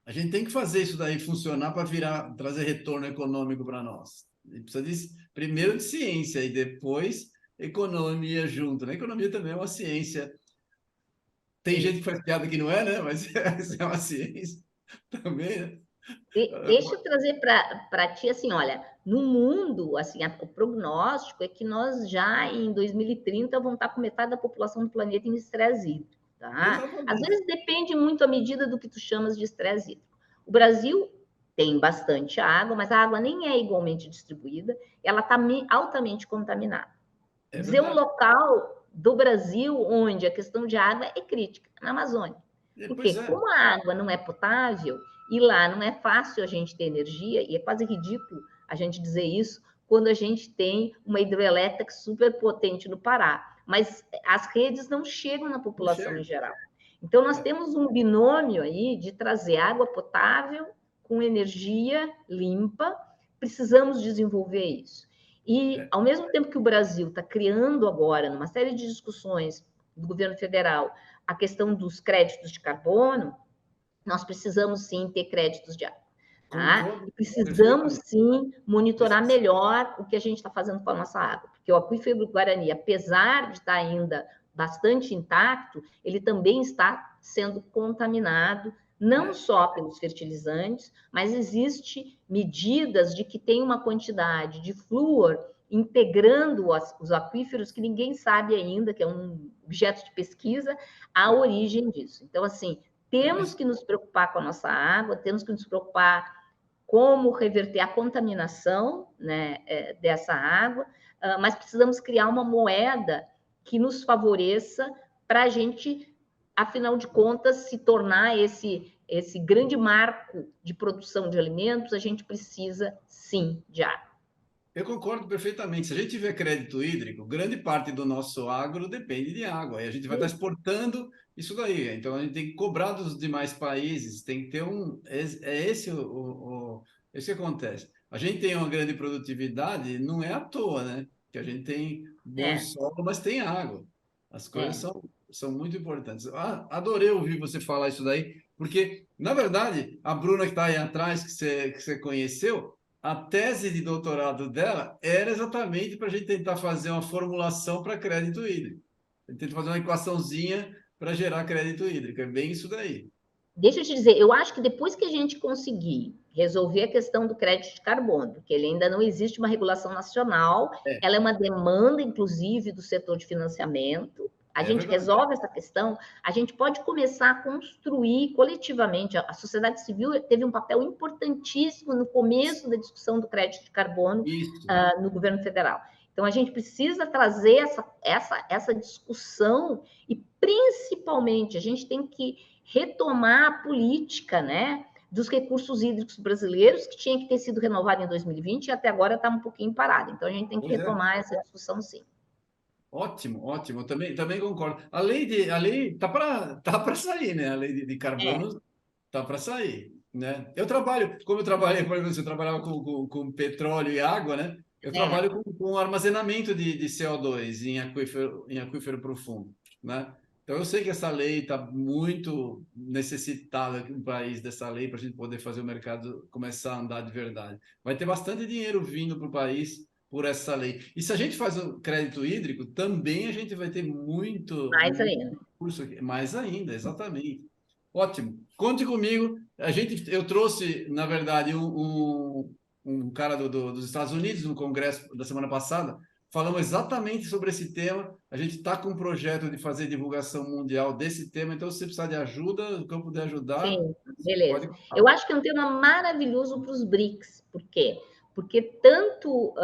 Speaker 1: a gente tem que fazer isso daí funcionar para trazer retorno econômico para nós. A gente precisa primeiro de ciência e depois economia junto. Né? Economia também é uma ciência. Tem gente que faz piada que não é, né? Mas é uma ciência também, né?
Speaker 2: Deixa eu trazer para ti, assim, olha, no mundo, assim, o prognóstico é que nós já em 2030 vamos estar com metade da população do planeta em estresse hídrico, tá?
Speaker 1: Exatamente.
Speaker 2: Às vezes depende muito a medida do que tu chamas de estresse hídrico. O Brasil tem bastante água, mas a água nem é igualmente distribuída, ela está altamente contaminada. Dizer um local do Brasil onde a questão de água é crítica, na Amazônia. Porque como a água não é potável, e lá não é fácil a gente ter energia, e é quase ridículo a gente dizer isso, quando a gente tem uma hidrelétrica super potente no Pará. Mas as redes não chegam na população em geral. Então, nós temos um binômio aí de trazer água potável com energia limpa, precisamos desenvolver isso. E, ao mesmo tempo que o Brasil está criando agora, numa série de discussões do governo federal, a questão dos créditos de carbono, nós precisamos sim ter créditos de água. Tá? E precisamos sim monitorar melhor o que a gente está fazendo com a nossa água, porque o aquífero do Guarani, apesar de estar ainda bastante intacto, ele também está sendo contaminado, não só pelos fertilizantes, mas existe medidas de que tem uma quantidade de flúor integrando os aquíferos que ninguém sabe ainda, que é um objeto de pesquisa, a origem disso. Então, assim, temos que nos preocupar com a nossa água, temos que nos preocupar como reverter a contaminação, né, dessa água, mas precisamos criar uma moeda que nos favoreça para a gente, afinal de contas, se tornar esse grande marco de produção de alimentos. A gente precisa, sim, de água.
Speaker 1: Eu concordo perfeitamente. Se a gente tiver crédito hídrico, grande parte do nosso agro depende de água. E a gente vai estar exportando isso daí. Então, a gente tem que cobrar dos demais países. Tem que ter esse que acontece. A gente tem uma grande produtividade, não é à toa, né? Que a gente tem bom solo, mas tem água. As coisas são muito importantes. Adorei ouvir você falar isso daí, porque, na verdade, a Bruna que está aí atrás, que você conheceu, a tese de doutorado dela era exatamente para a gente tentar fazer uma formulação para crédito hídrico. A gente tenta fazer uma equaçãozinha para gerar crédito hídrico. É bem isso daí.
Speaker 2: Deixa eu te dizer, eu acho que depois que a gente conseguir resolver a questão do crédito de carbono, que ele ainda não existe uma regulação nacional,
Speaker 1: É,
Speaker 2: ela é uma demanda, inclusive, do setor de financiamento. A
Speaker 1: é
Speaker 2: gente
Speaker 1: verdade.
Speaker 2: resolve essa questão, a gente pode começar a construir coletivamente. A sociedade civil teve um papel importantíssimo no começo da discussão do crédito de carbono
Speaker 1: Isso.
Speaker 2: no governo federal. Então, a gente precisa trazer essa discussão e, principalmente, a gente tem que retomar a política, né, dos recursos hídricos brasileiros, que tinha que ter sido renovada em 2020 e até agora está um pouquinho parada. Então, a gente tem que
Speaker 1: Pois é.
Speaker 2: retomar essa discussão, sim.
Speaker 1: Ótimo, ótimo. Eu também concordo. A lei tá para sair, né? A lei de
Speaker 2: É,
Speaker 1: carbono tá para sair, né? Como eu trabalhei, por exemplo, você trabalhava com petróleo e água, né? Eu
Speaker 2: é,
Speaker 1: trabalho com armazenamento de CO2 em aquífero profundo, né? Então eu sei que essa lei está muito necessitada aqui no país dessa lei para a gente poder fazer o mercado começar a andar de verdade. Vai ter bastante dinheiro vindo para o país por essa lei. E se a gente faz o crédito hídrico, também a gente vai ter
Speaker 2: mais
Speaker 1: muito
Speaker 2: ainda.
Speaker 1: recurso aqui. Mais ainda, exatamente. Ótimo. Conte comigo. Eu trouxe, na verdade, um cara dos Estados Unidos no congresso da semana passada. Falamos exatamente sobre esse tema. A gente está com um projeto de fazer divulgação mundial desse tema. Então, se você precisar de ajuda, o que eu puder ajudar,
Speaker 2: Sim, beleza.
Speaker 1: pode
Speaker 2: Eu
Speaker 1: contar.
Speaker 2: acho que é um tema maravilhoso para os BRICS. Por quê? Porque tanto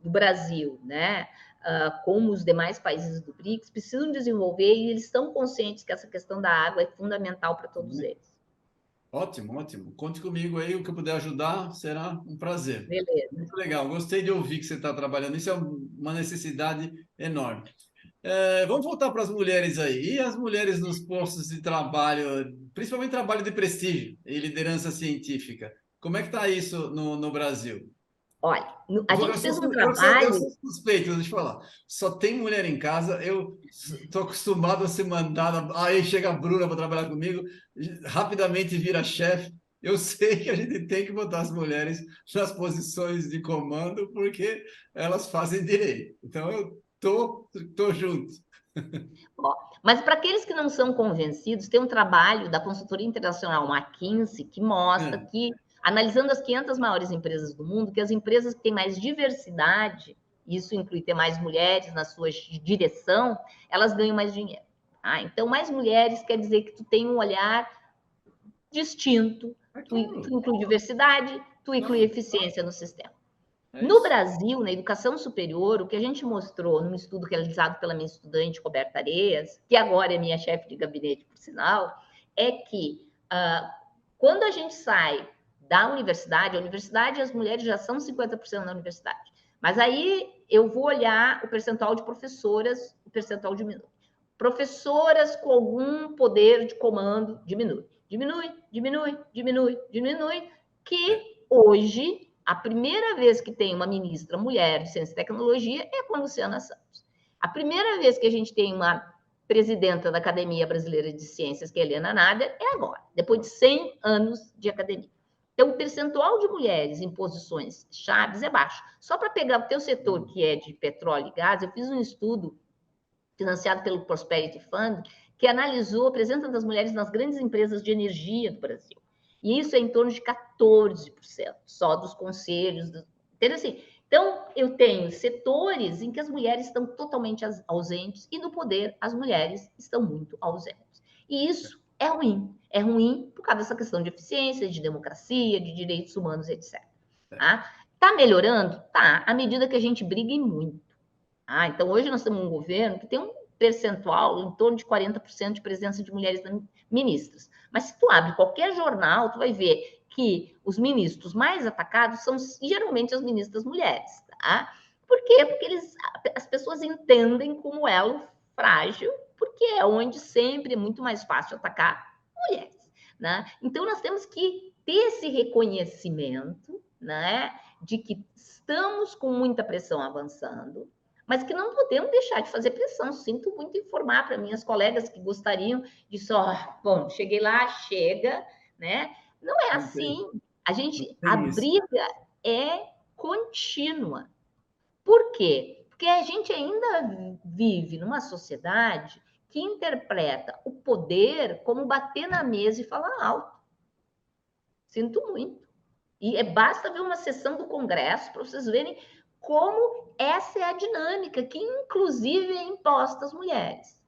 Speaker 2: do Brasil, né, como os demais países do BRICS, precisam desenvolver e eles estão conscientes que essa questão da água é fundamental para todos eles.
Speaker 1: Ótimo, ótimo. Conte comigo aí. O que eu puder ajudar será um prazer.
Speaker 2: Beleza.
Speaker 1: Muito legal, gostei de ouvir que você está trabalhando. Isso é uma necessidade enorme. Vamos voltar para as mulheres aí. E as mulheres nos postos de trabalho, principalmente trabalho de prestígio e liderança científica. Como é que está isso no Brasil?
Speaker 2: Olha, a
Speaker 1: Eu
Speaker 2: gente
Speaker 1: sou,
Speaker 2: fez um
Speaker 1: eu
Speaker 2: trabalho.
Speaker 1: sou suspeito, deixa eu te falar. Só tem mulher em casa, eu estou acostumado a ser mandada. Aí chega a Bruna para trabalhar comigo, rapidamente vira chefe. Eu sei que a gente tem que botar as mulheres nas posições de comando, porque elas fazem direito. Então, eu tô junto.
Speaker 2: Ó, mas para aqueles que não são convencidos, tem um trabalho da consultoria internacional McKinsey que mostra
Speaker 1: É,
Speaker 2: que, analisando as 500 maiores empresas do mundo, que as empresas que têm mais diversidade, isso inclui ter mais mulheres na sua direção, elas ganham mais dinheiro. Ah, então, mais mulheres quer dizer que tu tem um olhar distinto,
Speaker 1: é
Speaker 2: tu
Speaker 1: claro,
Speaker 2: inclui diversidade, tu inclui
Speaker 1: claro.
Speaker 2: eficiência no sistema.
Speaker 1: É
Speaker 2: No
Speaker 1: isso.
Speaker 2: Brasil, na educação superior, o que a gente mostrou num estudo realizado pela minha estudante Roberta Areias, que agora é minha chefe de gabinete, por sinal, é que quando a gente sai da universidade, a universidade, as mulheres já são 50% na universidade. Mas aí eu vou olhar o percentual de professoras, o percentual diminui. Professoras com algum poder de comando diminui. Diminui, diminui, diminui, diminui,
Speaker 1: É.
Speaker 2: que hoje a primeira vez que tem uma ministra mulher de ciência e tecnologia é com a Luciana Santos. A primeira vez que a gente tem uma presidenta da Academia Brasileira de Ciências, que é Helena Nader, é agora, depois de 100 anos de academia. Então, o percentual de mulheres em posições chaves é baixo. Só para pegar o teu setor, que é de petróleo e gás, eu fiz um estudo financiado pelo Prosperity Fund, que analisou a presença das mulheres nas grandes empresas de energia do Brasil. E isso é em torno de 14%, só dos conselhos. Entendeu assim? Então, eu tenho setores em que as mulheres estão totalmente ausentes e no poder as mulheres estão muito ausentes. E isso é ruim. É ruim por causa dessa questão de eficiência, de democracia, de direitos humanos, etc. Tá melhorando? Tá, à medida que a gente briga muito. Então, hoje nós temos um governo que tem um percentual em torno de 40% de presença de mulheres ministras. Mas se tu abre qualquer jornal, tu vai ver que os ministros mais atacados são geralmente as ministras mulheres. Tá? Por quê? Porque as pessoas entendem como elo frágil, porque é onde sempre é muito mais fácil atacar mulheres. Né? Então, nós temos que ter esse reconhecimento, né, de que estamos com muita pressão avançando, mas que não podemos deixar de fazer pressão. Sinto muito informar para minhas colegas que gostariam de só, bom, cheguei lá, chega, né? Não é
Speaker 1: Não tem,
Speaker 2: assim. A
Speaker 1: tem isso.
Speaker 2: briga é contínua. Por quê? Porque a gente ainda vive numa sociedade que interpreta o poder como bater na mesa e falar alto. Sinto muito. E basta ver uma sessão do Congresso para vocês verem como essa é a dinâmica que, inclusive, é imposta às mulheres.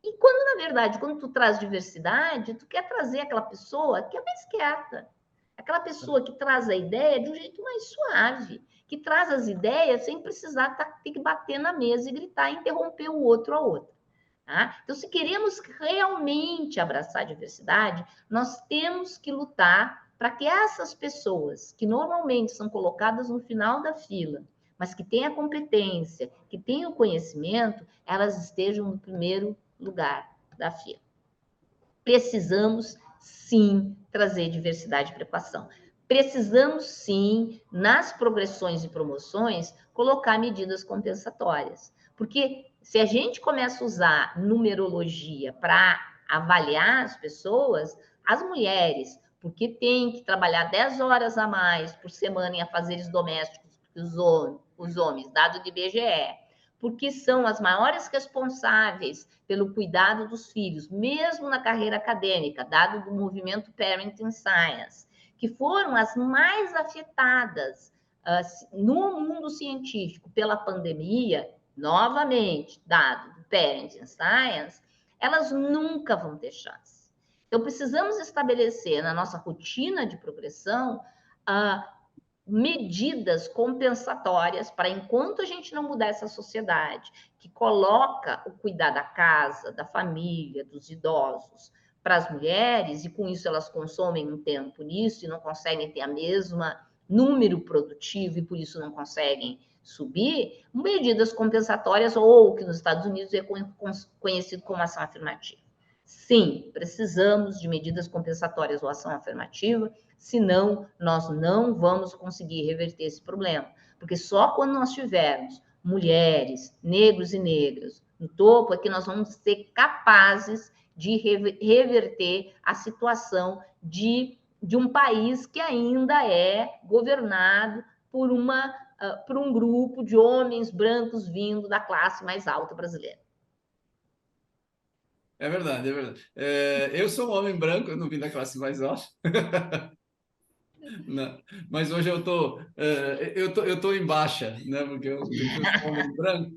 Speaker 2: E quando, na verdade, quando tu traz diversidade, tu quer trazer aquela pessoa que é mais quieta, aquela pessoa que traz a ideia de um jeito mais suave, que traz as ideias sem precisar ter que bater na mesa e gritar e interromper o outro ou a outra. Tá? Então, se queremos realmente abraçar a diversidade, nós temos que lutar para que essas pessoas, que normalmente são colocadas no final da fila, mas que têm a competência, que têm o conhecimento, elas estejam no primeiro lugar da fila. Precisamos, sim, trazer diversidade para a equação. Precisamos, sim, nas progressões e promoções, colocar medidas compensatórias. Porque se a gente começa a usar numerologia para avaliar as pessoas, as mulheres, porque tem que trabalhar 10 horas a mais por semana em afazeres domésticos, os homens, dado de IBGE, porque são as maiores responsáveis pelo cuidado dos filhos, mesmo na carreira acadêmica, dado do movimento Parenting Science, que foram as mais afetadas no mundo científico pela pandemia, novamente, dado do Parenting Science, elas nunca vão ter chance. Então, precisamos estabelecer na nossa rotina de progressão medidas compensatórias para, enquanto a gente não mudar essa sociedade que coloca o cuidar da casa, da família, dos idosos para as mulheres, e com isso elas consomem um tempo nisso e não conseguem ter a mesma número produtivo e por isso não conseguem subir, medidas compensatórias, ou o que nos Estados Unidos é conhecido como ação afirmativa. Sim, precisamos de medidas compensatórias ou ação afirmativa, senão nós não vamos conseguir reverter esse problema. Porque só quando nós tivermos mulheres, negros e negras no topo é que nós vamos ser capazes de reverter a situação de um país que ainda é governado por um grupo de homens brancos vindo da classe mais alta brasileira.
Speaker 1: É verdade, é verdade. Eu sou um homem branco, eu não vim da classe mais alta. Não, mas hoje eu tô em baixa, né? Porque eu sou um homem branco.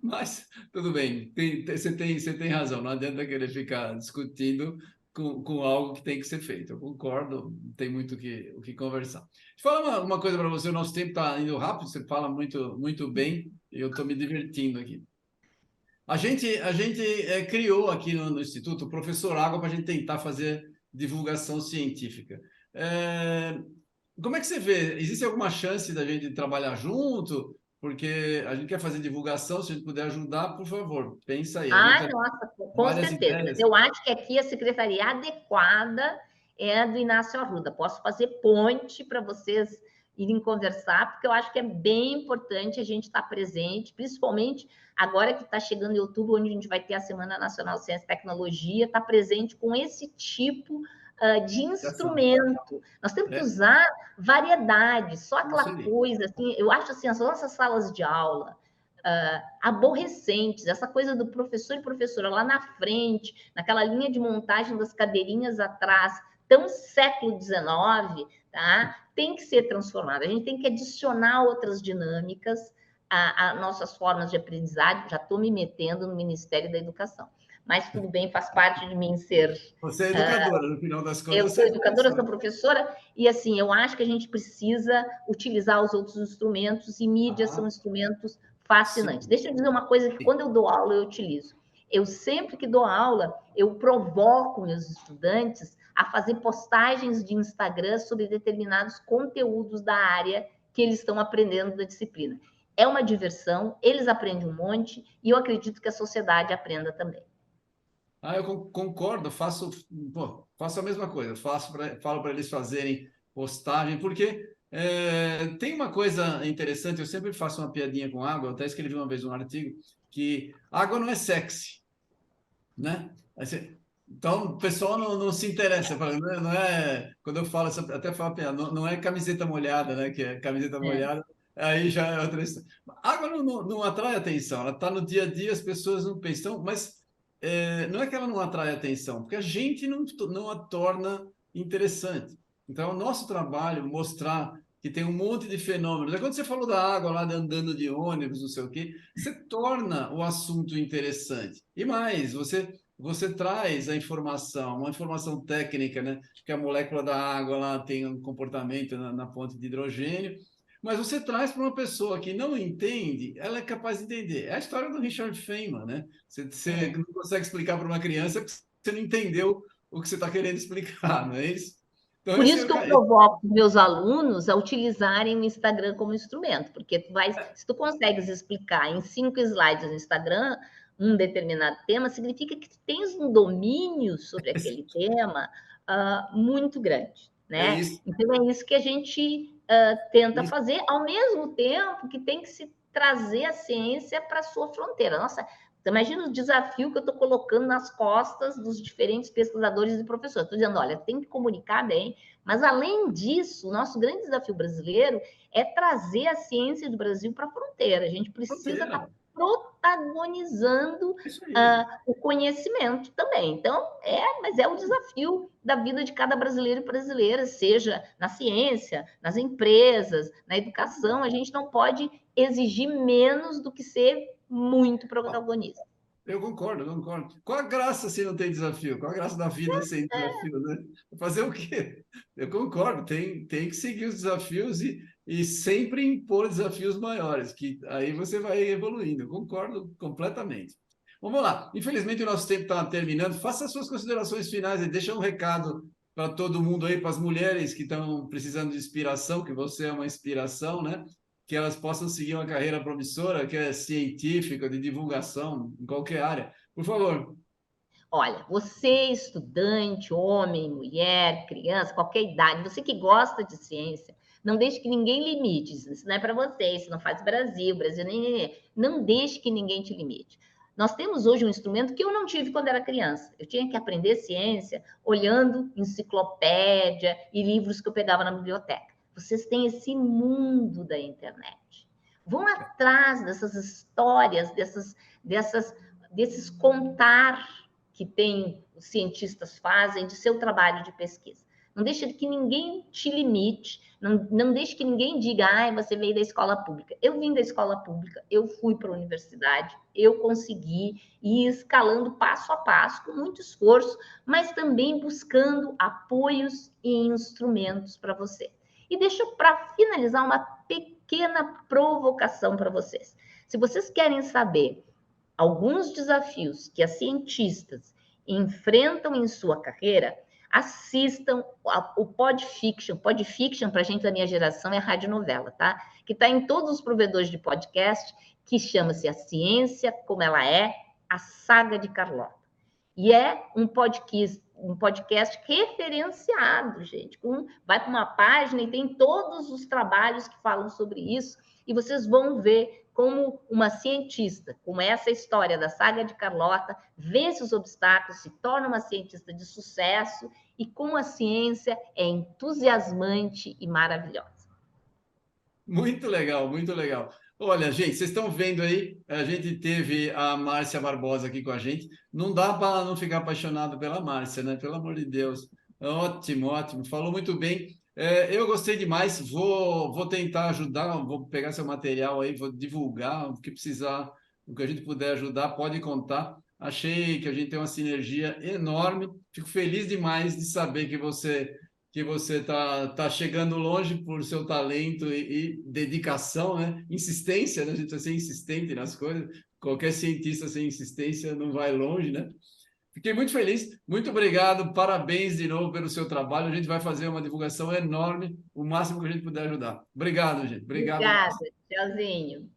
Speaker 1: Mas tudo bem, você tem razão, não adianta querer ficar discutindo com algo que tem que ser feito. Eu concordo, tem muito o que conversar. Deixa eu falar uma coisa para você, o nosso tempo está indo rápido, você fala muito bem, e eu estou me divertindo aqui. A gente criou aqui no Instituto o Professor Água para a gente tentar fazer divulgação científica. Como é que você vê? Existe alguma chance da gente trabalhar junto? Porque a gente quer fazer divulgação, se a gente puder ajudar, por favor, pensa aí.
Speaker 2: Nossa, com
Speaker 1: Várias
Speaker 2: certeza.
Speaker 1: ideias.
Speaker 2: Mas eu acho que aqui a secretaria adequada é a do Inácio Arruda. Posso fazer ponte para vocês irem conversar, porque eu acho que é bem importante a gente estar presente, principalmente agora que está chegando em outubro, onde a gente vai ter a Semana Nacional de Ciência e Tecnologia, estar presente com esse tipo de instrumento. Nós temos que usar variedade, só aquela coisa, assim, eu acho assim, as nossas salas de aula, aborrecentes, essa coisa do professor e professora lá na frente, naquela linha de montagem das cadeirinhas atrás, tão século XIX, tá? Tem que ser transformada. A gente tem que adicionar outras dinâmicas a nossas formas de aprendizagem. Já estou me metendo no Ministério da Educação. Mas tudo bem, faz parte de mim ser...
Speaker 1: Você é educadora, no final das contas.
Speaker 2: Eu sou educadora, sou professora, e assim, eu acho que a gente precisa utilizar os outros instrumentos, e mídias são instrumentos fascinantes. Sim. Deixa eu dizer uma coisa que quando eu dou aula, eu utilizo. Eu sempre que dou aula, eu provoco meus estudantes a fazer postagens de Instagram sobre determinados conteúdos da área que eles estão aprendendo da disciplina. É uma diversão, eles aprendem um monte, e eu acredito que a sociedade aprenda também.
Speaker 1: Eu concordo, faço a mesma coisa, falo para eles fazerem postagem, porque tem uma coisa interessante, eu sempre faço uma piadinha com água, eu até escrevi uma vez um artigo, que água não é sexy, né? Então, o pessoal não se interessa, não é, quando eu falo, até falo piada, não é camiseta molhada, né? Que camiseta molhada Aí já é outra história. A água não atrai atenção, ela está no dia a dia, as pessoas não pensam, mas não é que ela não atrai atenção, porque a gente não a torna interessante. Então, é o nosso trabalho mostrar que tem um monte de fenômenos. É quando você falou da água lá, de andando de ônibus, não sei o quê, você torna o assunto interessante. E mais, você traz a informação, uma informação técnica, né? Que a molécula da água lá tem um comportamento na fonte de hidrogênio, mas você traz para uma pessoa que não entende, ela é capaz de entender. É a história do Richard Feynman, né? Você
Speaker 2: É.
Speaker 1: não consegue explicar para uma criança porque você não entendeu o que você está querendo explicar, não é isso? Então,
Speaker 2: Por
Speaker 1: esse
Speaker 2: isso
Speaker 1: é
Speaker 2: que eu provoco os meus alunos a utilizarem o Instagram como instrumento, porque se tu consegues explicar em 5 slides no Instagram um determinado tema, significa que tu tens um domínio sobre aquele tema muito grande,
Speaker 1: é
Speaker 2: né?
Speaker 1: isso.
Speaker 2: Então é isso que a gente tenta fazer, ao mesmo tempo que tem que se trazer a ciência para a sua fronteira. Nossa, imagina o desafio que eu estou colocando nas costas dos diferentes pesquisadores e professores. Estou dizendo, olha, tem que comunicar bem, mas, além disso, o nosso grande desafio brasileiro é trazer a ciência do Brasil para a fronteira. A gente precisa estar
Speaker 1: Fronteira.
Speaker 2: protagonizando
Speaker 1: É isso aí.
Speaker 2: o conhecimento também. Então, mas é o desafio da vida de cada brasileiro e brasileira, seja na ciência, nas empresas, na educação. A gente não pode exigir menos do que ser muito protagonista.
Speaker 1: Eu concordo, eu concordo. Qual a graça se não tem desafio? Qual a graça da vida sem desafio, né? Fazer o quê? Eu concordo, tem que seguir os desafios e sempre impor desafios maiores, que aí você vai evoluindo. Eu concordo completamente. Vamos lá. Infelizmente, o nosso tempo está terminando. Faça as suas considerações finais e deixa um recado para todo mundo aí, para as mulheres que estão precisando de inspiração, que você é uma inspiração, né? Que elas possam seguir uma carreira promissora, que é científica, de divulgação, em qualquer área. Por favor.
Speaker 2: Olha, você, estudante, homem, mulher, criança, qualquer idade, você que gosta de ciência, não deixe que ninguém limite. Isso não é para você, isso não faz Brasil, Brasil nem. Não deixe que ninguém te limite. Nós temos hoje um instrumento que eu não tive quando era criança. Eu tinha que aprender ciência olhando enciclopédia e livros que eu pegava na biblioteca. Vocês têm esse mundo da internet. Vão atrás dessas histórias, desses contar que os cientistas fazem de seu trabalho de pesquisa. Não deixe que ninguém te limite, não deixe que ninguém diga, você veio da escola pública. Eu vim da escola pública, eu fui para a universidade, eu consegui ir escalando passo a passo, com muito esforço, mas também buscando apoios e instrumentos para você. E deixa para finalizar uma pequena provocação para vocês. Se vocês querem saber alguns desafios que as cientistas enfrentam em sua carreira, assistam o Podfiction. Podfiction, para a gente da minha geração, é radionovela, tá? Que está em todos os provedores de podcast, que chama-se A Ciência Como Ela É, a Saga de Carlota. E é um podcast referenciado, gente. Vai para uma página e tem todos os trabalhos que falam sobre isso, e vocês vão ver como uma cientista, como essa história da saga de Carlota, vence os obstáculos, se torna uma cientista de sucesso e como a ciência é entusiasmante e maravilhosa.
Speaker 1: Muito legal, muito legal. Olha, gente, vocês estão vendo aí, a gente teve a Márcia Barbosa aqui com a gente. Não dá para não ficar apaixonado pela Márcia, né? Pelo amor de Deus. Ótimo, ótimo. Falou muito bem. Eu gostei demais. Vou tentar ajudar, vou pegar seu material aí, vou divulgar o que precisar, o que a gente puder ajudar, pode contar. Achei que a gente tem uma sinergia enorme. Fico feliz demais de saber que você tá chegando longe por seu talento e dedicação, né? Insistência, né? A gente precisa ser insistente nas coisas. Qualquer cientista sem insistência não vai longe, né? Fiquei muito feliz, muito obrigado, parabéns de novo pelo seu trabalho. A gente vai fazer uma divulgação enorme, o máximo que a gente puder ajudar. Obrigado, gente. Obrigado.
Speaker 2: Obrigada, tchauzinho.